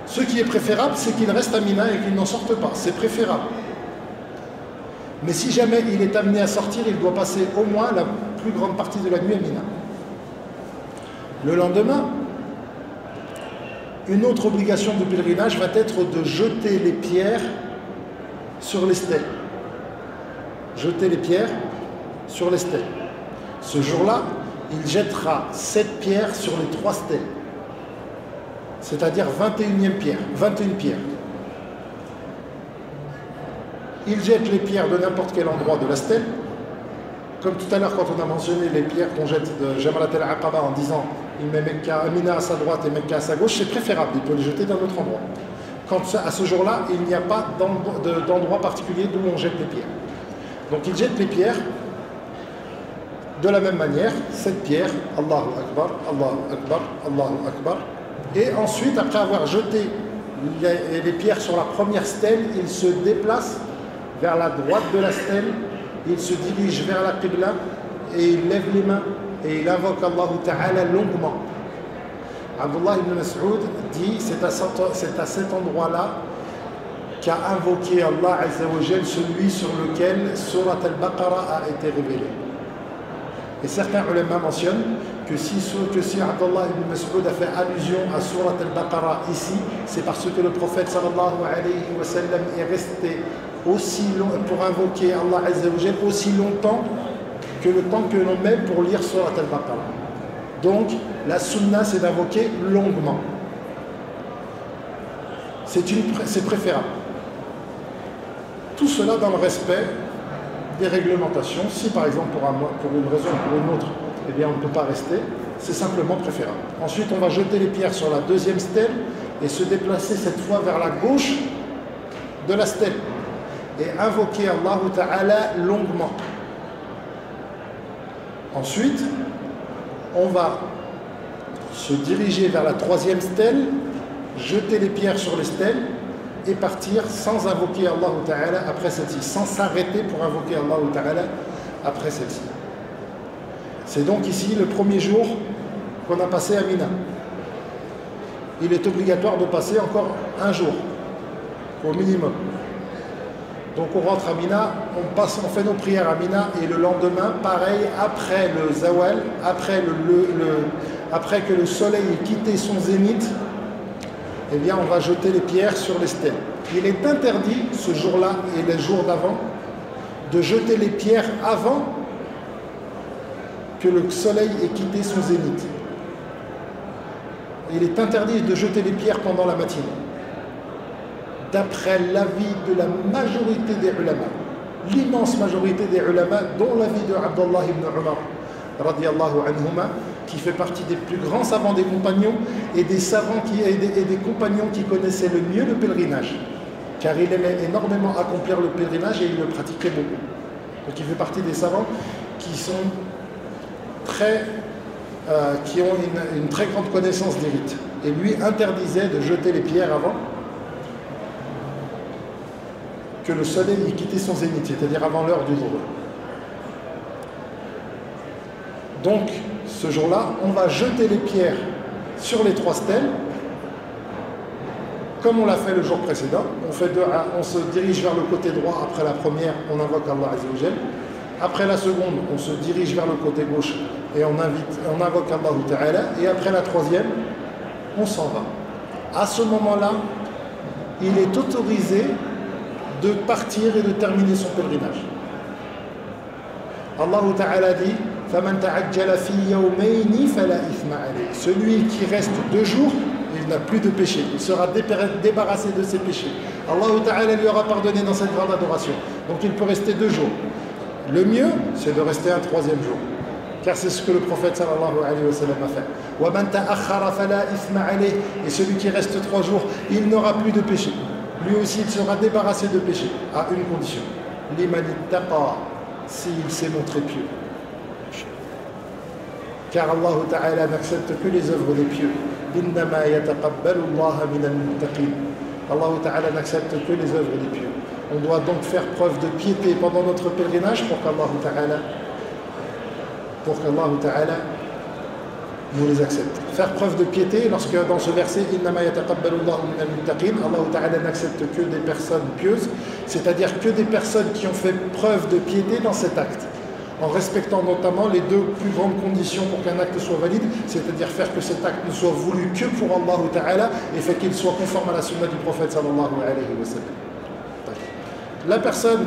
Ce qui est préférable, c'est qu'il reste à Mina et qu'il n'en sorte pas. C'est préférable. Mais si jamais il est amené à sortir, il doit passer au moins la plus grande partie de la nuit à Mina. Le lendemain, une autre obligation de pèlerinage va être de jeter les pierres sur les stèles. Jeter les pierres sur les stèles. Ce jour-là, il jettera 7 pierres sur les 3 stèles. C'est-à-dire 21 pierres. Il jette les pierres de n'importe quel endroit de la stèle. Comme tout à l'heure, quand on a mentionné les pierres qu'on jette de Jamarat al-Aqaba en disant il met Mekka, Mina à sa droite et Mekka à sa gauche, c'est préférable, il peut les jeter d'un autre endroit. Quand à ce jour-là, il n'y a pas d'endroit particulier d'où on jette les pierres. Donc il jette les pierres De la même manière, cette pierre, Allahu Akbar, Allahu Akbar, Allahu Akbar. Et ensuite, après avoir jeté les pierres sur la première stèle, il se déplace vers la droite de la stèle, il se dirige vers la Qibla et il lève les mains et il invoque Allahu Ta'ala longuement. Abdullah ibn Mas'ud dit, c'est à cet endroit-là qu'a invoqué Allah Azza wa Jal, celui sur lequel Surat al-Baqarah a été révélée. Et certains ulama mentionnent que si Abdullah ibn Mas'ud a fait allusion à Surat al-Baqarah ici, c'est parce que le prophète sallallahu alayhi wa sallam est resté aussi long pour invoquer Allah Azza wa Jal aussi longtemps que le temps que l'on met pour lire Surat al-Baqarah. Donc la sunna c'est d'invoquer longuement. C'est préférable. Tout cela dans le respect des réglementations. Si par exemple pour une raison ou pour une autre, eh bien on ne peut pas rester, c'est simplement préférable. Ensuite on va jeter les pierres sur la deuxième stèle et se déplacer cette fois vers la gauche de la stèle et invoquer Allah Ta'ala longuement. Ensuite on va se diriger vers la troisième stèle, jeter les pierres sur les stèles et partir sans invoquer Allah Ta'ala après celle-ci, sans s'arrêter pour invoquer Allah Ta'ala après celle-ci. C'est donc ici le premier jour qu'on a passé à Mina. Il est obligatoire de passer encore un jour, au minimum. Donc on rentre à Mina, on fait nos prières à Mina et le lendemain, pareil, après le zawal, après que le soleil ait quitté son zénith, eh bien on va jeter les pierres sur les stèles. Il est interdit ce jour-là et les jours d'avant de jeter les pierres avant que le soleil ait quitté son zénith. Il est interdit de jeter les pierres pendant la matinée. D'après l'avis de la majorité des ulama, l'immense majorité des ulama, dont l'avis de Abdullah ibn Umar, radiyallahu anhuma, qui fait partie des plus grands savants des compagnons et des savants et des compagnons qui connaissaient le mieux le pèlerinage, car il aimait énormément accomplir le pèlerinage et il le pratiquait beaucoup. Donc il fait partie des savants qui sont qui ont une très grande connaissance des rites. Et lui interdisait de jeter les pierres avant que le soleil ait quitté son zénith, c'est-à-dire avant l'heure du jour. Donc, ce jour-là, on va jeter les pierres sur les trois stèles, comme on l'a fait le jour précédent. On se dirige vers le côté droit. Après la première, on invoque Allah Azza wa Jal. Après la seconde, on se dirige vers le côté gauche et on invoque Allah Ta'ala. Et après la troisième, on s'en va. À ce moment-là, il est autorisé de partir et de terminer son pèlerinage. Allah Ta'ala dit celui qui reste 2 jours, il n'a plus de péché, il sera débarrassé de ses péchés. Allah Ta'ala lui aura pardonné dans cette grande adoration. Donc il peut rester 2 jours. Le mieux, c'est de rester un 3e jour, car c'est ce que le prophète sallallahu alayhi wa sallam a fait. Et celui qui reste 3 jours, il n'aura plus de péché. Lui aussi, il sera débarrassé de péché, à une condition. S'il s'est montré pieux. Car Allah Ta'ala n'accepte que les œuvres des pieux. Allah Ta'ala n'accepte que les œuvres des pieux. On doit donc faire preuve de piété pendant notre pèlerinage pour qu'Allah Ta'ala nous les accepte. Faire preuve de piété, lorsque dans ce verset Allah Ta'ala n'accepte que des personnes pieuses, c'est-à-dire que des personnes qui ont fait preuve de piété dans cet acte, en respectant notamment les 2 plus grandes conditions pour qu'un acte soit valide, c'est-à-dire faire que cet acte ne soit voulu que pour Allah Ta'ala et fait qu'il soit conforme à la sunna du prophète sallallahu alayhi wa sallam. La personne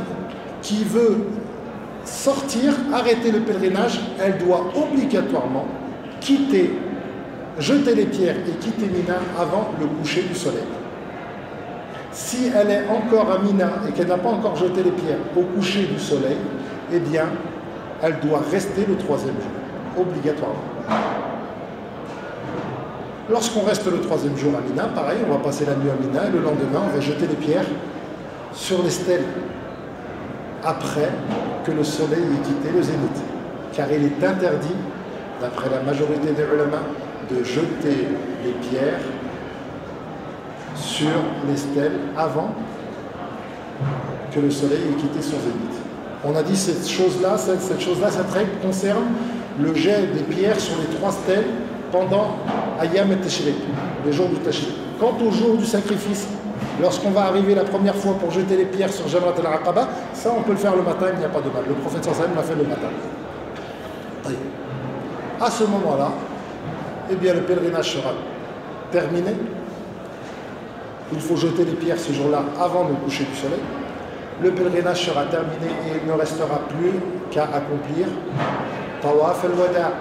qui veut sortir, arrêter le pèlerinage, elle doit obligatoirement jeter les pierres et quitter Mina avant le coucher du soleil. Si elle est encore à Mina et qu'elle n'a pas encore jeté les pierres au coucher du soleil, eh bien, elle doit rester le 3e jour, obligatoirement. Lorsqu'on reste le 3e jour à Mina, pareil, on va passer la nuit à Mina et le lendemain, on va jeter les pierres sur les stèles après que le soleil ait quitté le zénith. car il est interdit, d'après la majorité des ulama, de jeter les pierres sur les stèles avant que le soleil ait quitté son zénith. On a dit cette chose-là, cette règle concerne le jet des pierres sur les 3 stèles pendant Ayyam et-Tashriq, les jours du Tashriq. Quant au jour du sacrifice, lorsqu'on va arriver la première fois pour jeter les pierres sur Jamrat al-Aqaba, ça on peut le faire le matin, il n'y a pas de mal. Le prophète sallallahu alayhi wa sallam l'a fait le matin. À ce moment-là, eh bien le pèlerinage sera terminé. Il faut jeter les pierres ce jour-là avant le coucher du soleil. Le pèlerinage sera terminé et il ne restera plus qu'à accomplir Tawaf al-Wada',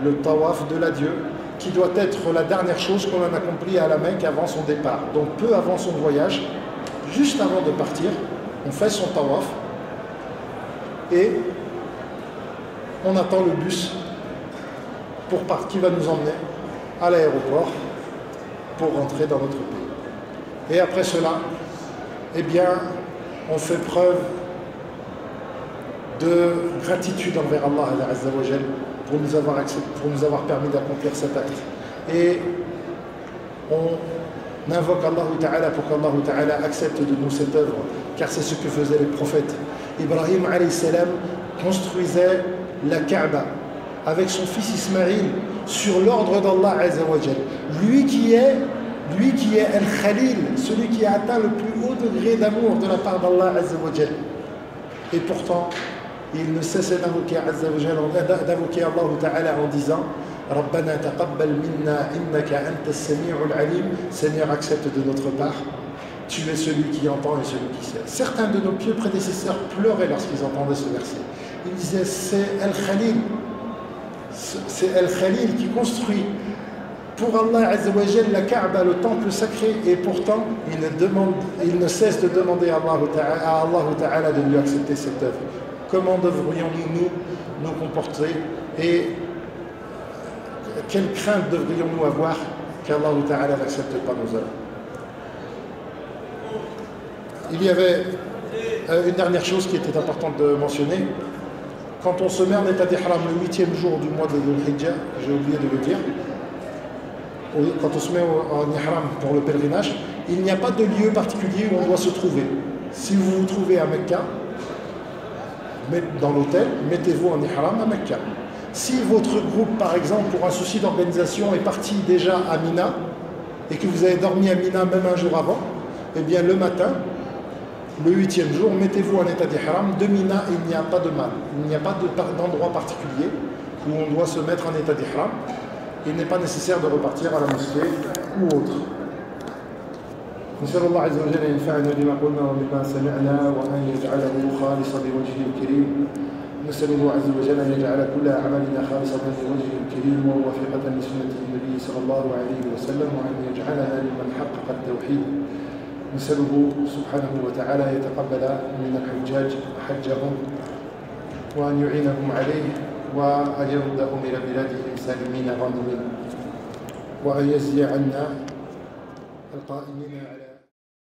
le Tawaf de l'adieu, qui doit être la dernière chose qu'on a accomplie à la Mecque avant son départ. Donc peu avant son voyage, juste avant de partir, on fait son Tawaf et on attend le bus qui va nous emmener à l'aéroport pour rentrer dans notre pays. Et après cela, eh bien, on fait preuve de gratitude envers Allah Azza wa Jal pour nous avoir permis d'accomplir cet acte. Et on invoque Allah Ta'ala pour qu'Allah Ta'ala accepte de nous cette œuvre, car c'est ce que faisaient les prophètes. Ibrahim alayhi salam construisait la Kaaba avec son fils Ismaïl sur l'ordre d'Allah Azza wa Jal. Lui qui est Al-Khalil, celui qui a atteint le plus haut degré d'amour de la part d'Allah Azza wa Jal. Et pourtant, il ne cessait d'invoquer Allah Ta'ala en disant Rabbana taqabbal minna innaka anta as-sami'ul alim. Seigneur, accepte de notre part, tu es celui qui entend et celui qui sait. Certains de nos pieux prédécesseurs pleuraient lorsqu'ils entendaient ce verset. Ils disaient c'est Al-Khalil, c'est Al-Khalil qui construit pour Allah Azza wa Jal la Kaaba, le temple sacré, et pourtant il ne cesse de demander à Allah Ta'ala de lui accepter cette œuvre. Comment devrions-nous nous comporter et quelle crainte devrions-nous avoir qu'Allah Ta'ala n'accepte pas nos œuvres? Il y avait une dernière chose qui était importante de mentionner. Quand on se met en état d'ihram le 8e jour du mois de Dhul Hijjah, j'ai oublié de le dire, quand on se met en ihram pour le pèlerinage, il n'y a pas de lieu particulier où on doit se trouver. Si vous vous trouvez à Mecca, dans l'hôtel, mettez-vous en ihram à Mecca. Si votre groupe, par exemple, pour un souci d'organisation, est parti déjà à Mina et que vous avez dormi à Mina même un jour avant, eh bien le matin, le 8e jour, mettez-vous en état d'ihram. De Mina, il n'y a pas de mal. Il n'y a pas d'endroit particulier où on doit se mettre en état d'ihram. Il n'est pas nécessaire de repartir à la mosquée ou autre. نسأل الله عز وجل أن ينفعنا بما قلنا وبما سمعنا وأن يجعله خالصا لوجهه الكريم. نسأله عز وجل أن يجعل كل أعمالنا خالصة لوجهه الكريم ووافقة لسنة النبي صلى الله عليه وسلم وأن يجعلنا ممن حقق التوحيد. نسأله سبحانه وتعالى يتقبل من الحجاج حجهم وأن يعينهم عليه وأن يردهم إلى بلادهم سالمين غانمين وأن يجزي عنا القائمين على